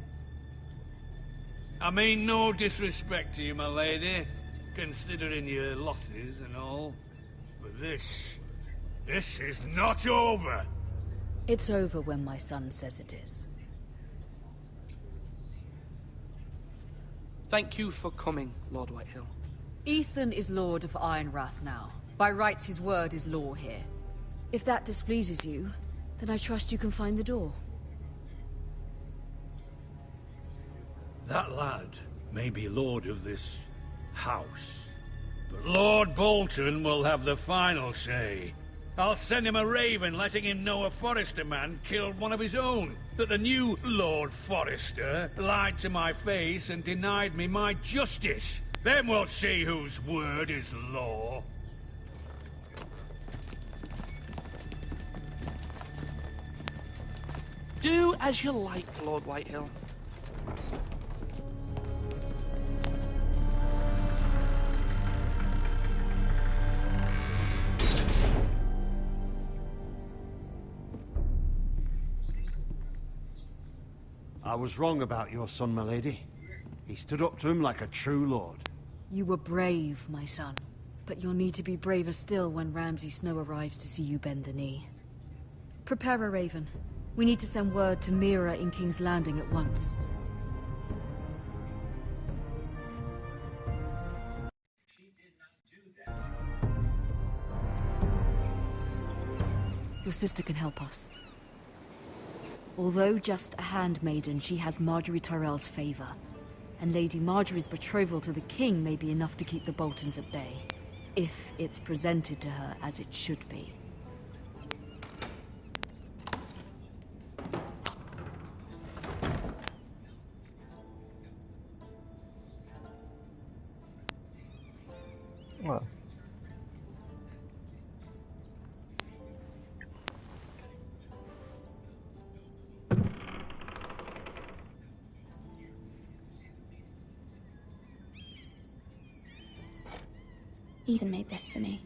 I mean no disrespect to you, my lady, considering your losses and all. But this is not over. It's over when my son says it is. Thank you for coming, Lord Whitehill. Ethan is Lord of Ironrath now. By rights, his word is law here. If that displeases you, then I trust you can find the door. That lad may be lord of this house, but Lord Bolton will have the final say. I'll send him a raven letting him know a Forrester man killed one of his own. That the new Lord Forrester lied to my face and denied me my justice. Then we'll see whose word is law. Do as you like, Lord Whitehill. I was wrong about your son, my lady. He stood up to him like a true lord. You were brave, my son. But you'll need to be braver still when Ramsay Snow arrives to see you bend the knee. Prepare a raven. We need to send word to Mira in King's Landing at once. Your sister can help us. Although just a handmaiden, she has Marjorie Tyrell's favor. And Lady Marjorie's betrothal to the king may be enough to keep the Boltons at bay. If it's presented to her as it should be. Well. Ethan made this for me.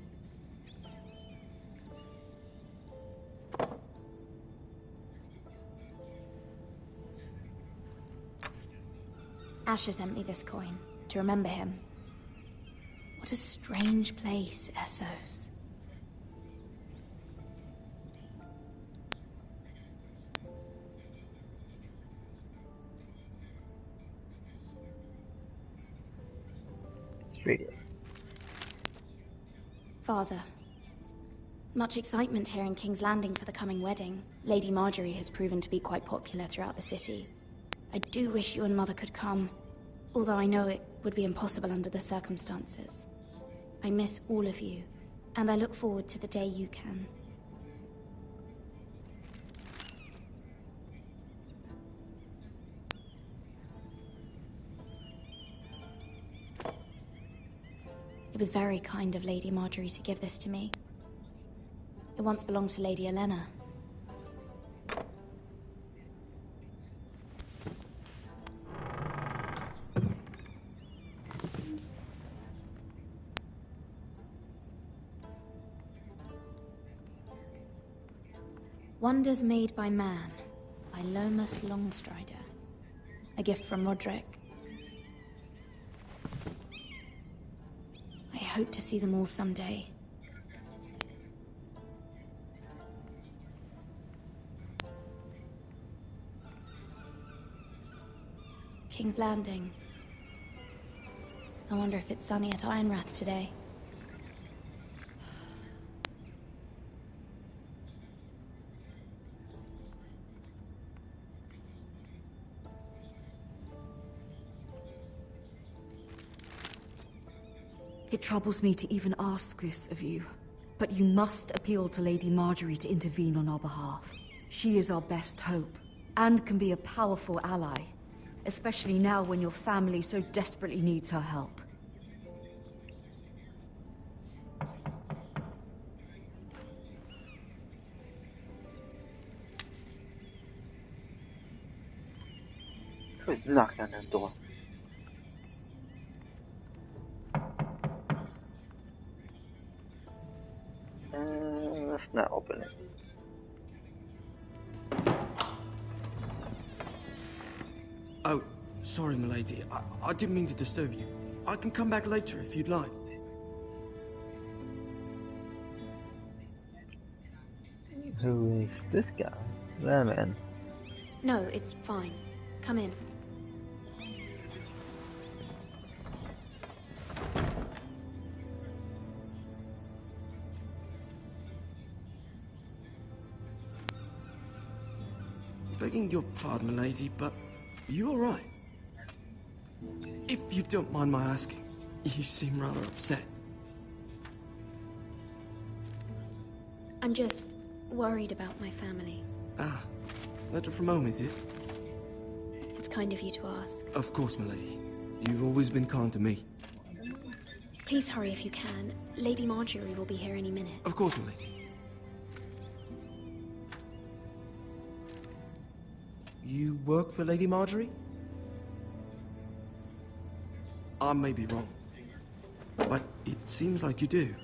Asher sent me this coin to remember him. What a strange place, Essos. Father, much excitement here in King's Landing for the coming wedding. Lady Marjorie has proven to be quite popular throughout the city. I do wish you and Mother could come, although I know it would be impossible under the circumstances. I miss all of you, and I look forward to the day you can. It was very kind of Lady Marjorie to give this to me. It once belonged to Lady Elena. Wonders Made by Man, by Lomas Longstrider. A gift from Roderick. I hope to see them all someday. King's Landing. I wonder if it's sunny at Ironrath today. It troubles me to even ask this of you, but you must appeal to Lady Marjorie to intervene on our behalf. She is our best hope, and can be a powerful ally, especially now when your family so desperately needs her help. Who's knocking on that door? Let's not open it. Oh, sorry, milady. I didn't mean to disturb you. I can come back later if you'd like. Who is this guy? That man. No, it's fine. Come in. Begging your pardon, milady, but you all right? If you don't mind my asking, you seem rather upset. I'm just worried about my family. Ah, letter from home, is it? It's kind of you to ask. Of course, milady. You've always been kind to me. Please hurry if you can. Lady Marjorie will be here any minute. Of course, milady. You work for Lady Marjorie? I may be wrong, but it seems like you do.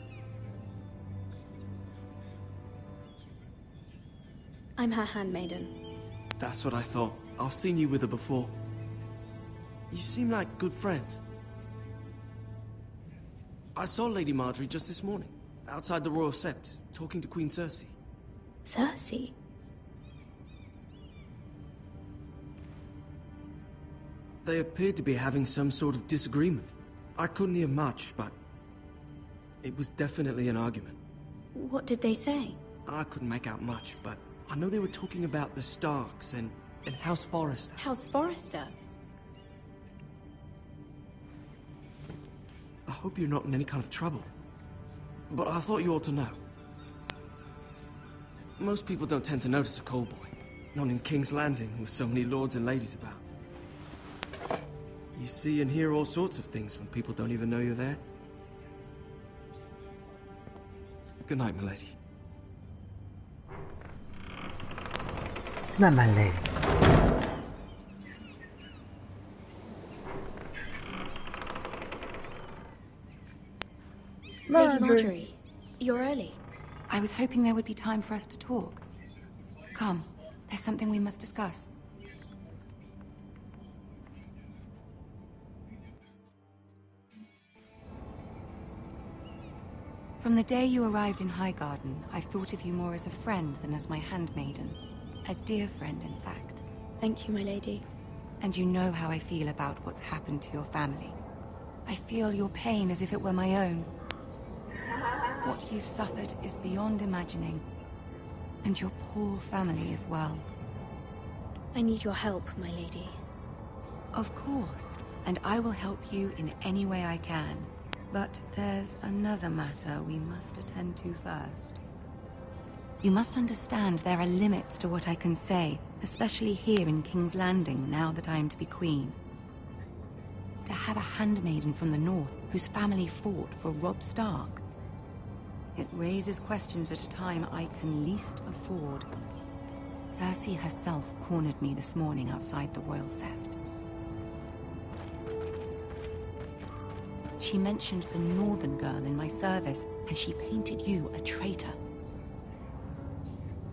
I'm her handmaiden. That's what I thought. I've seen you with her before. You seem like good friends. I saw Lady Marjorie just this morning, outside the Royal Sept, talking to Queen Cersei. Cersei? They appeared to be having some sort of disagreement. I couldn't hear much, but it was definitely an argument. What did they say? I couldn't make out much, but I know they were talking about the Starks and House Forrester. House Forrester? I hope you're not in any kind of trouble, but I thought you ought to know. Most people don't tend to notice a callboy, not in King's Landing with so many lords and ladies about. You see and hear all sorts of things when people don't even know you're there. Good night, milady. Good night, my lady. Lady Marjorie, you're early. I was hoping there would be time for us to talk. Come, there's something we must discuss. From the day you arrived in Highgarden, I've thought of you more as a friend than as my handmaiden. A dear friend, in fact. Thank you, my lady. And you know how I feel about what's happened to your family. I feel your pain as if it were my own. What you've suffered is beyond imagining. And your poor family as well. I need your help, my lady. Of course, and I will help you in any way I can. But there's another matter we must attend to first. You must understand there are limits to what I can say, especially here in King's Landing, now that I am to be queen. To have a handmaiden from the north whose family fought for Robb Stark. It raises questions at a time I can least afford. Cersei herself cornered me this morning outside the Royal Sept. She mentioned the northern girl in my service, and she painted you a traitor.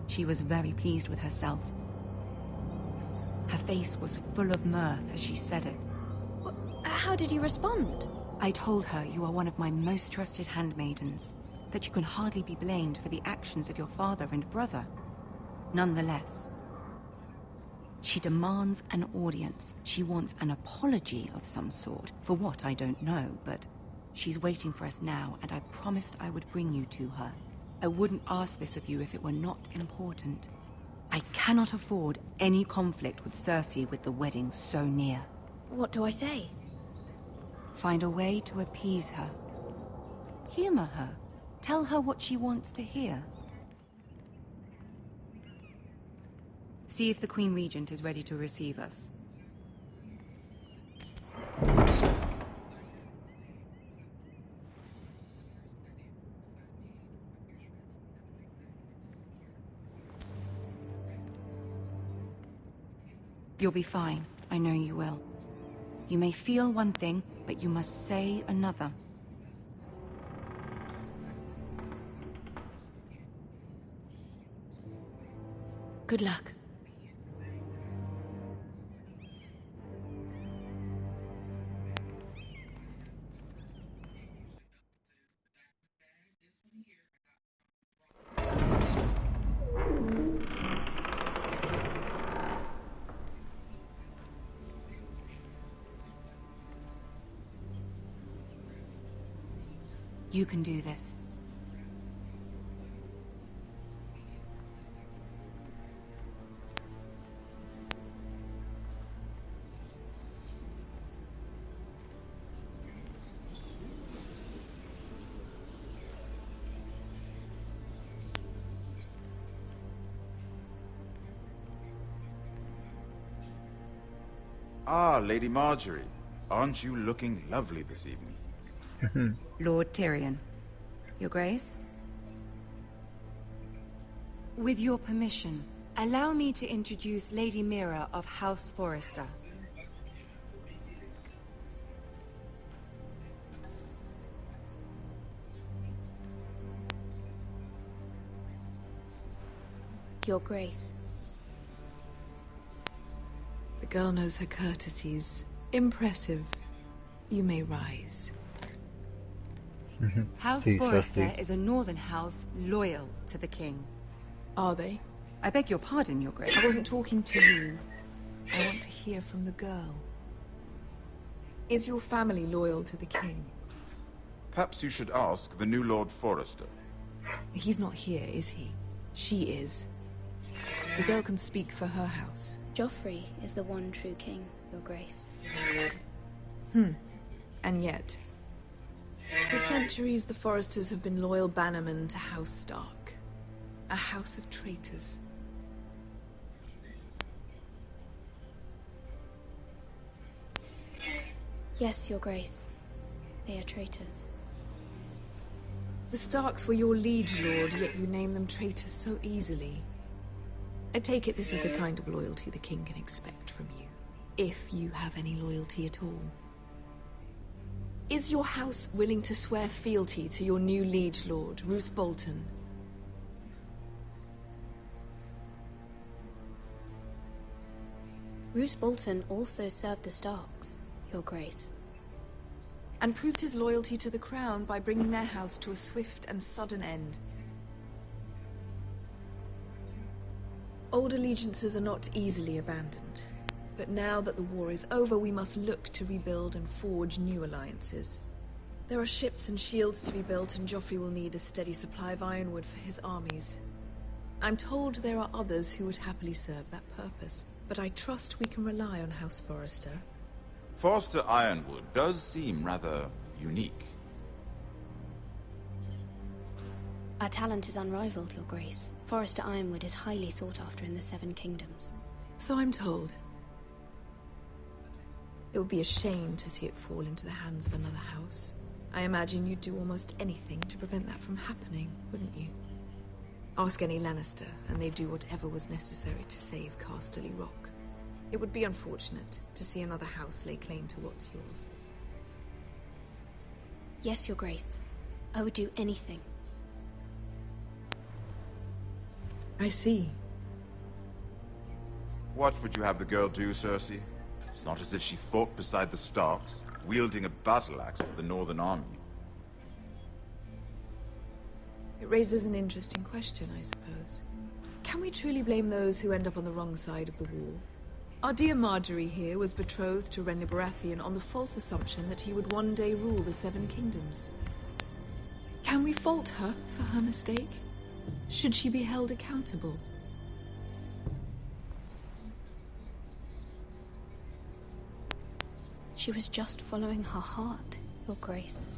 She was very pleased with herself. Her face was full of mirth as she said it. How did you respond? I told her you are one of my most trusted handmaidens, that you can hardly be blamed for the actions of your father and brother. Nonetheless, she demands an audience. She wants an apology of some sort, for what I don't know, but she's waiting for us now, and I promised I would bring you to her. I wouldn't ask this of you if it were not important. I cannot afford any conflict with Cersei with the wedding so near. What do I say? Find a way to appease her. Humor her. Tell her what she wants to hear. See if the Queen Regent is ready to receive us. You'll be fine. I know you will. You may feel one thing, but you must say another. Good luck. You can do this. Ah, Lady Marjorie. Aren't you looking lovely this evening? Lord Tyrion. Your Grace? With your permission, allow me to introduce Lady Mira of House Forrester. Your Grace. The girl knows her courtesies. Impressive. You may rise. House Forrester is a northern house loyal to the king. Are they? I beg your pardon, Your Grace. I wasn't talking to you. I want to hear from the girl. Is your family loyal to the king? Perhaps you should ask the new Lord Forrester. He's not here, is he? She is. The girl can speak for her house. Joffrey is the one true king, Your Grace. And yet, for centuries the Forresters have been loyal bannermen to House Stark. A house of traitors. Yes, Your Grace. They are traitors. The Starks were your liege lord, yet you name them traitors so easily. I take it this is the kind of loyalty the king can expect from you. If you have any loyalty at all. Is your house willing to swear fealty to your new liege lord, Roose Bolton? Roose Bolton also served the Starks, Your Grace. And proved his loyalty to the crown by bringing their house to a swift and sudden end. Old allegiances are not easily abandoned. But now that the war is over, we must look to rebuild and forge new alliances. There are ships and shields to be built, and Joffrey will need a steady supply of ironwood for his armies. I'm told there are others who would happily serve that purpose, but I trust we can rely on House Forrester. Forrester Ironwood does seem rather unique. Our talent is unrivaled, Your Grace. Forrester Ironwood is highly sought after in the Seven Kingdoms. So I'm told. It would be a shame to see it fall into the hands of another house. I imagine you'd do almost anything to prevent that from happening, wouldn't you? Ask any Lannister, and they'd do whatever was necessary to save Casterly Rock. It would be unfortunate to see another house lay claim to what's yours. Yes, Your Grace. I would do anything. I see. What would you have the girl do, Cersei? It's not as if she fought beside the Starks, wielding a battle axe for the Northern Army. It raises an interesting question, I suppose. Can we truly blame those who end up on the wrong side of the war? Our dear Marjorie here was betrothed to Renly Baratheon on the false assumption that he would one day rule the Seven Kingdoms. Can we fault her for her mistake? Should she be held accountable? She was just following her heart, Your Grace.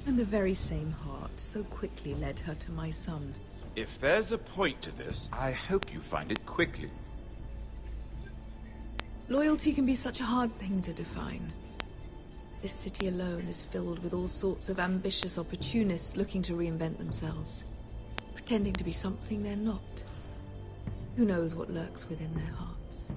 And the very same heart so quickly led her to my son. If there's a point to this, I hope you find it quickly. Loyalty can be such a hard thing to define. This city alone is filled with all sorts of ambitious opportunists looking to reinvent themselves, pretending to be something they're not. Who knows what lurks within their hearts?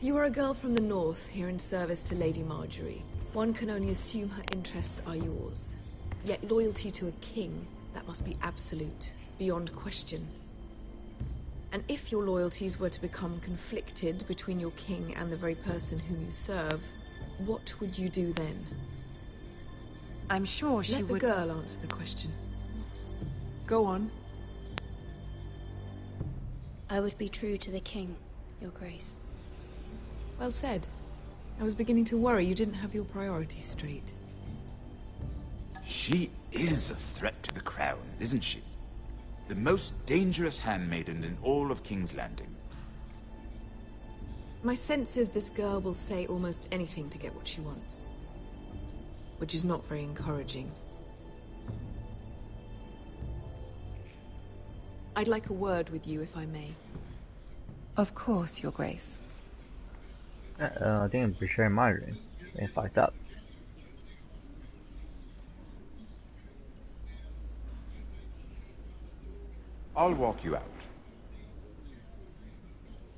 You are a girl from the north, here in service to Lady Marjorie. One can only assume her interests are yours. Yet loyalty to a king, that must be absolute, beyond question. And if your loyalties were to become conflicted between your king and the very person whom you serve, what would you do then? I'm sure she would... Let the girl answer the question. Go on. I would be true to the king, Your Grace. Well said. I was beginning to worry you didn't have your priorities straight. She is a threat to the crown, isn't she? The most dangerous handmaiden in all of King's Landing. My sense is this girl will say almost anything to get what she wants. Which is not very encouraging. I'd like a word with you, if I may. Of course, Your Grace. I think I'm betraying Marjorie. They fucked up. I'll walk you out.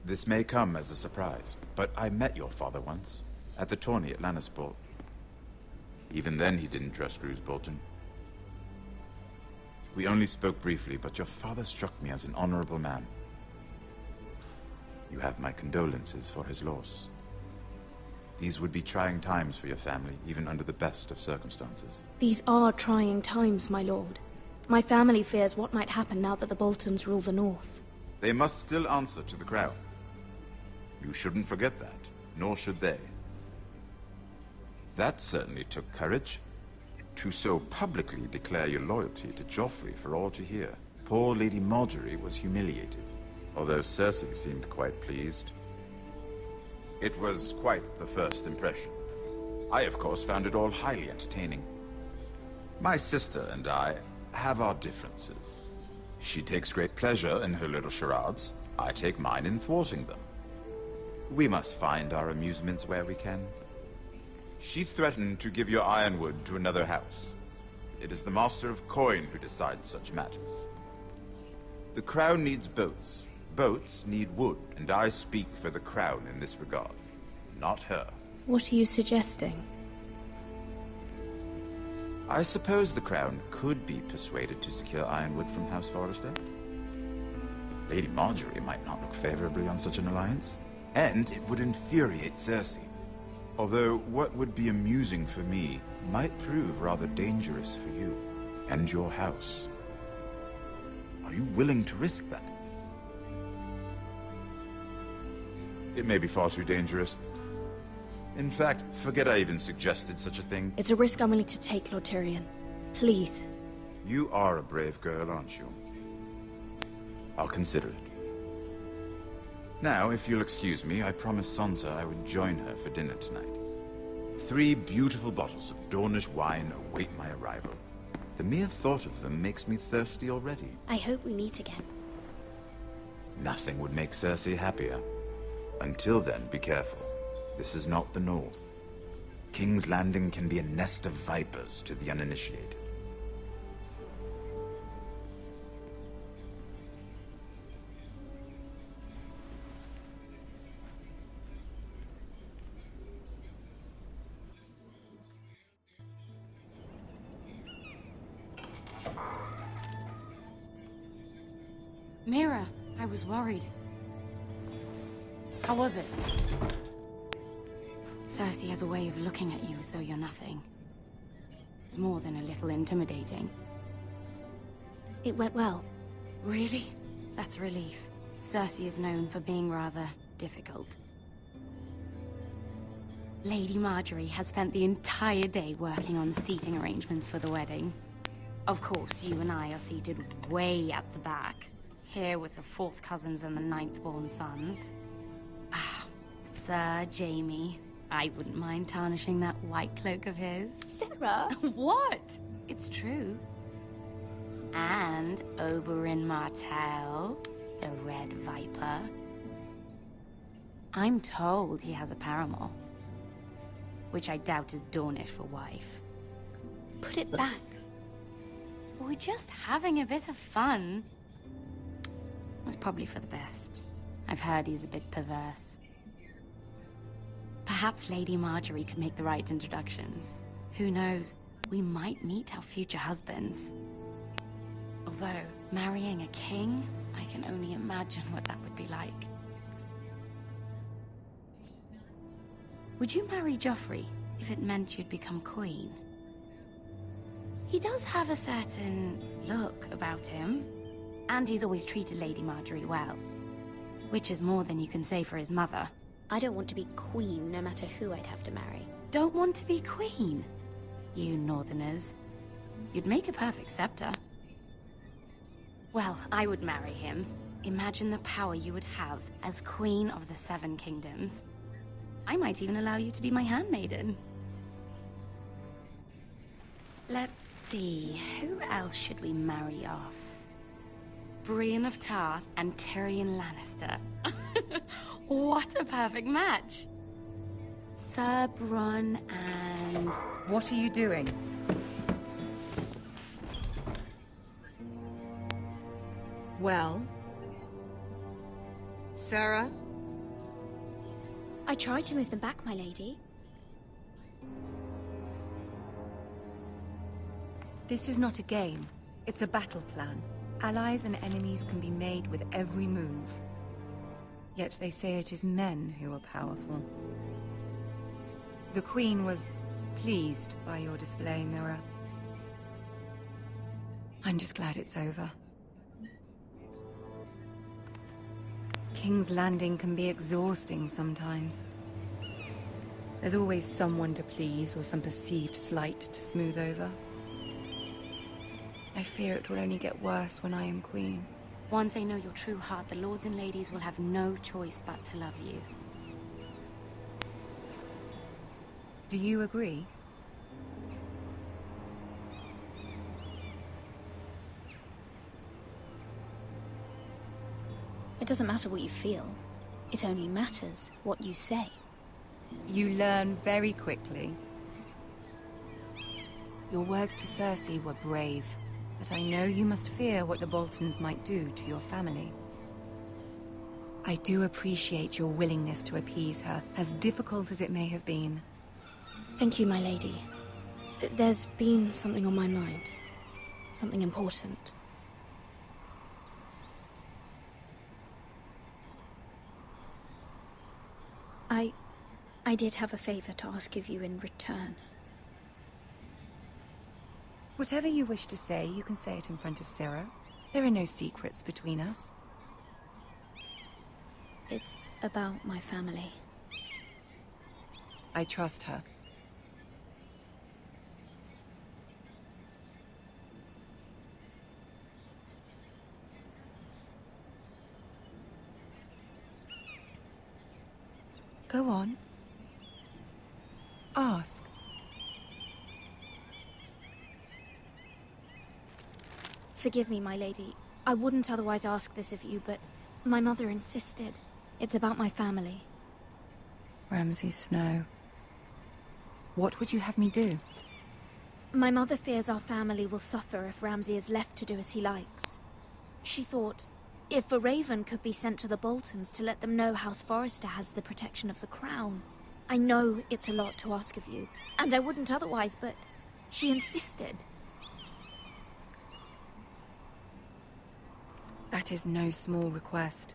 This may come as a surprise, but I met your father once, at the tourney at Lannisport. Even then he didn't trust Roose Bolton. We only spoke briefly, but your father struck me as an honorable man. You have my condolences for his loss. These would be trying times for your family, even under the best of circumstances. These are trying times, my lord. My family fears what might happen now that the Boltons rule the North. They must still answer to the crown. You shouldn't forget that, nor should they. That certainly took courage. To so publicly declare your loyalty to Joffrey for all to hear. Poor Lady Marjorie was humiliated, although Cersei seemed quite pleased. It was quite the first impression. I, of course, found it all highly entertaining. My sister and I have our differences. She takes great pleasure in her little charades. I take mine in thwarting them. We must find our amusements where we can. She threatened to give your ironwood to another house. It is the Master of Coin who decides such matters. The crown needs boats. Boats need wood, and I speak for the crown in this regard, not her. What are you suggesting? I suppose the Crown could be persuaded to secure Ironwood from House Forrester. Lady Marjorie might not look favorably on such an alliance, and it would infuriate Cersei. Although what would be amusing for me might prove rather dangerous for you and your house. Are you willing to risk that? It may be far too dangerous. In fact, forget I even suggested such a thing. It's a risk I'm willing to take, Lord Tyrion. Please. You are a brave girl, aren't you? I'll consider it. Now, if you'll excuse me, I promised Sansa I would join her for dinner tonight. 3 beautiful bottles of Dornish wine await my arrival. The mere thought of them makes me thirsty already. I hope we meet again. Nothing would make Cersei happier. Until then, be careful. This is not the North. King's Landing can be a nest of vipers to the uninitiated. Mira, I was worried. How was it? Cersei has a way of looking at you as though you're nothing. It's more than a little intimidating. It went well. Really? That's a relief. Cersei is known for being rather difficult. Lady Marjorie has spent the entire day working on seating arrangements for the wedding. Of course, you and I are seated way at the back. Here with the 4th cousins and the 9th-born sons. Ah, Sir Jaime. I wouldn't mind tarnishing that white cloak of his. Sarah! What? It's true. And Oberyn Martell, the Red Viper. I'm told he has a paramour. Which I doubt is Dornish for wife. Put it back. We're just having a bit of fun. That's probably for the best. I've heard he's a bit perverse. Perhaps Lady Marjorie could make the right introductions. Who knows? We might meet our future husbands. Although, marrying a king, I can only imagine what that would be like. Would you marry Joffrey if it meant you'd become queen? He does have a certain look about him. And he's always treated Lady Marjorie well. Which is more than you can say for his mother. I don't want to be queen, no matter who I'd have to marry. Don't want to be queen? You northerners. You'd make a perfect scepter. Well, I would marry him. Imagine the power you would have as Queen of the 7 Kingdoms. I might even allow you to be my handmaiden. Let's see, who else should we marry off? Brienne of Tarth and Tyrion Lannister. What a perfect match! Sir Bronn and... What are you doing? Well? Sarah? I tried to move them back, my lady. This is not a game. It's a battle plan. Allies and enemies can be made with every move. Yet they say it is men who are powerful. The Queen was pleased by your display, Mira. I'm just glad it's over. King's Landing can be exhausting sometimes. There's always someone to please or some perceived slight to smooth over. I fear it will only get worse when I am queen. Once they know your true heart, the lords and ladies will have no choice but to love you. Do you agree? It doesn't matter what you feel. It only matters what you say. You learn very quickly. Your words to Cersei were brave. But I know you must fear what the Boltons might do to your family. I do appreciate your willingness to appease her, as difficult as it may have been. Thank you, my lady. There's been something on my mind. Something important. I did have a favor to ask of you in return. Whatever you wish to say, you can say it in front of Sarah. There are no secrets between us. It's about my family. I trust her. Go on. Ask. Forgive me, my lady. I wouldn't otherwise ask this of you, but my mother insisted. It's about my family. Ramsay Snow. What would you have me do? My mother fears our family will suffer if Ramsay is left to do as he likes. She thought, if a raven could be sent to the Boltons to let them know House Forrester has the protection of the crown. I know it's a lot to ask of you, and I wouldn't otherwise, but she insisted. That is no small request,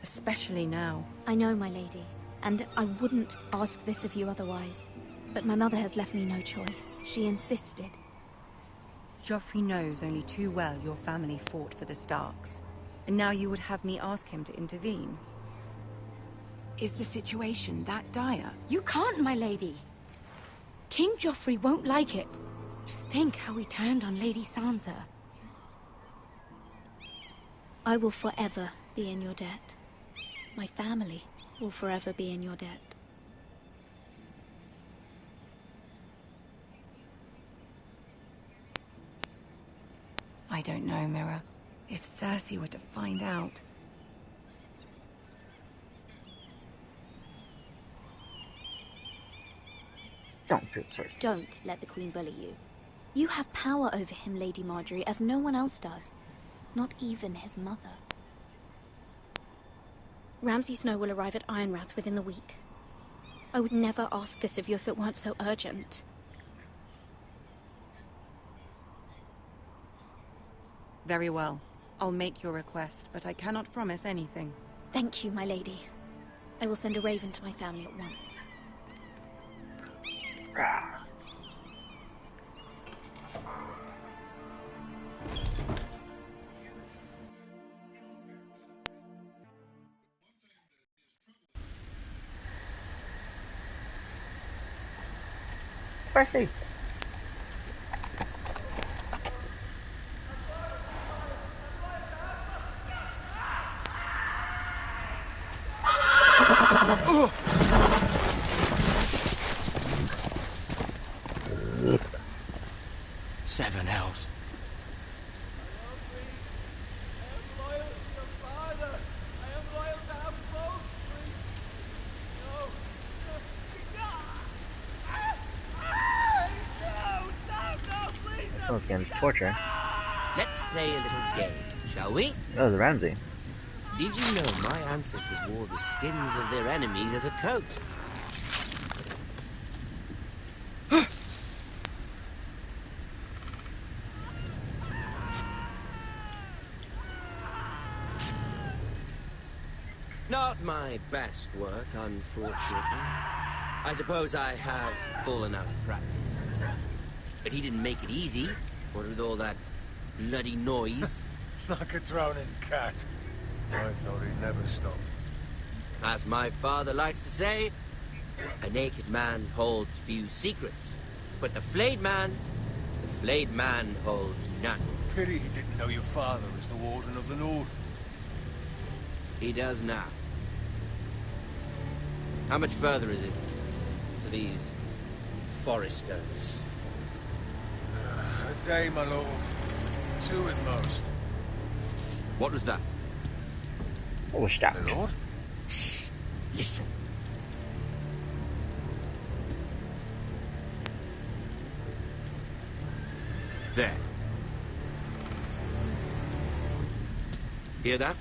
especially now. I know, my lady, and I wouldn't ask this of you otherwise. But my mother has left me no choice. She insisted. Joffrey knows only too well your family fought for the Starks, and now you would have me ask him to intervene. Is the situation that dire? You can't, my lady. King Joffrey won't like it. Just think how he turned on Lady Sansa. I will forever be in your debt. My family will forever be in your debt. I don't know, Mira. If Cersei were to find out... Don't feel sorry. Don't let the Queen bully you. You have power over him, Lady Marjorie, as no one else does. Not even his mother. Ramsay Snow will arrive at Ironrath within the week. I would never ask this of you if it weren't so urgent. Very well. I'll make your request, but I cannot promise anything. Thank you, my lady. I will send a raven to my family at once. Percy. Seven hells. Someone's getting torture. Let's play a little game, shall we? Oh, the Ramsay. Did you know my ancestors wore the skins of their enemies as a coat? Not my best work, unfortunately. I suppose I have fallen out of practice. But he didn't make it easy, what with all that bloody noise. Like a drowning cat. I thought he'd never stop. As my father likes to say, a naked man holds few secrets. But the flayed man holds none. Pity he didn't know your father was the Warden of the North. He does now. How much further is it to these Forresters? A day, my lord. 2 at most. What was that? What was that? My lord? Shh. Listen. There. Hear that?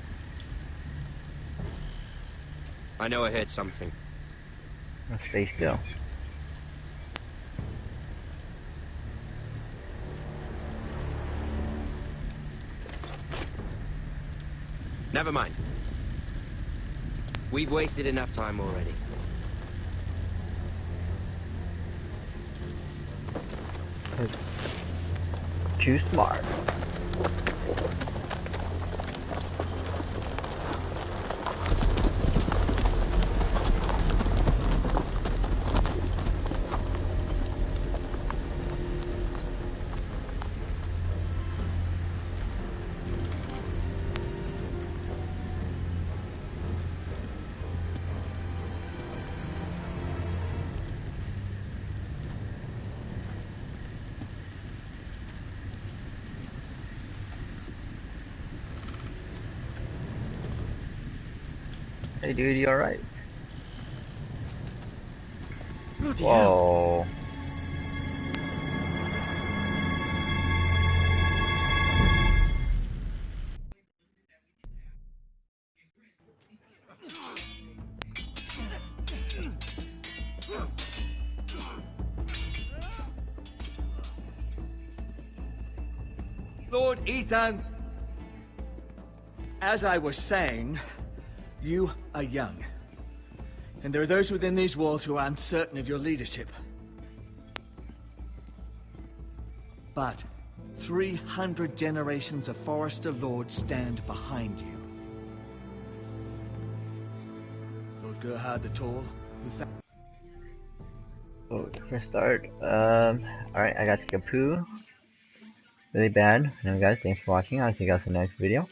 I know I heard something. Stay still. Never mind. We've wasted enough time already. Too smart. Hey dude, you alright? Bloody Whoa. Lord Ethan, as I was saying, you are young. And there are those within these walls who are uncertain of your leadership. But 300 generations of Forester Lords stand behind you. Lord Gerhard the Tall, who found... Oh, restart. Alright, I got to take a poo. Really bad. Anyway guys, thanks for watching. I'll see you guys in the next video.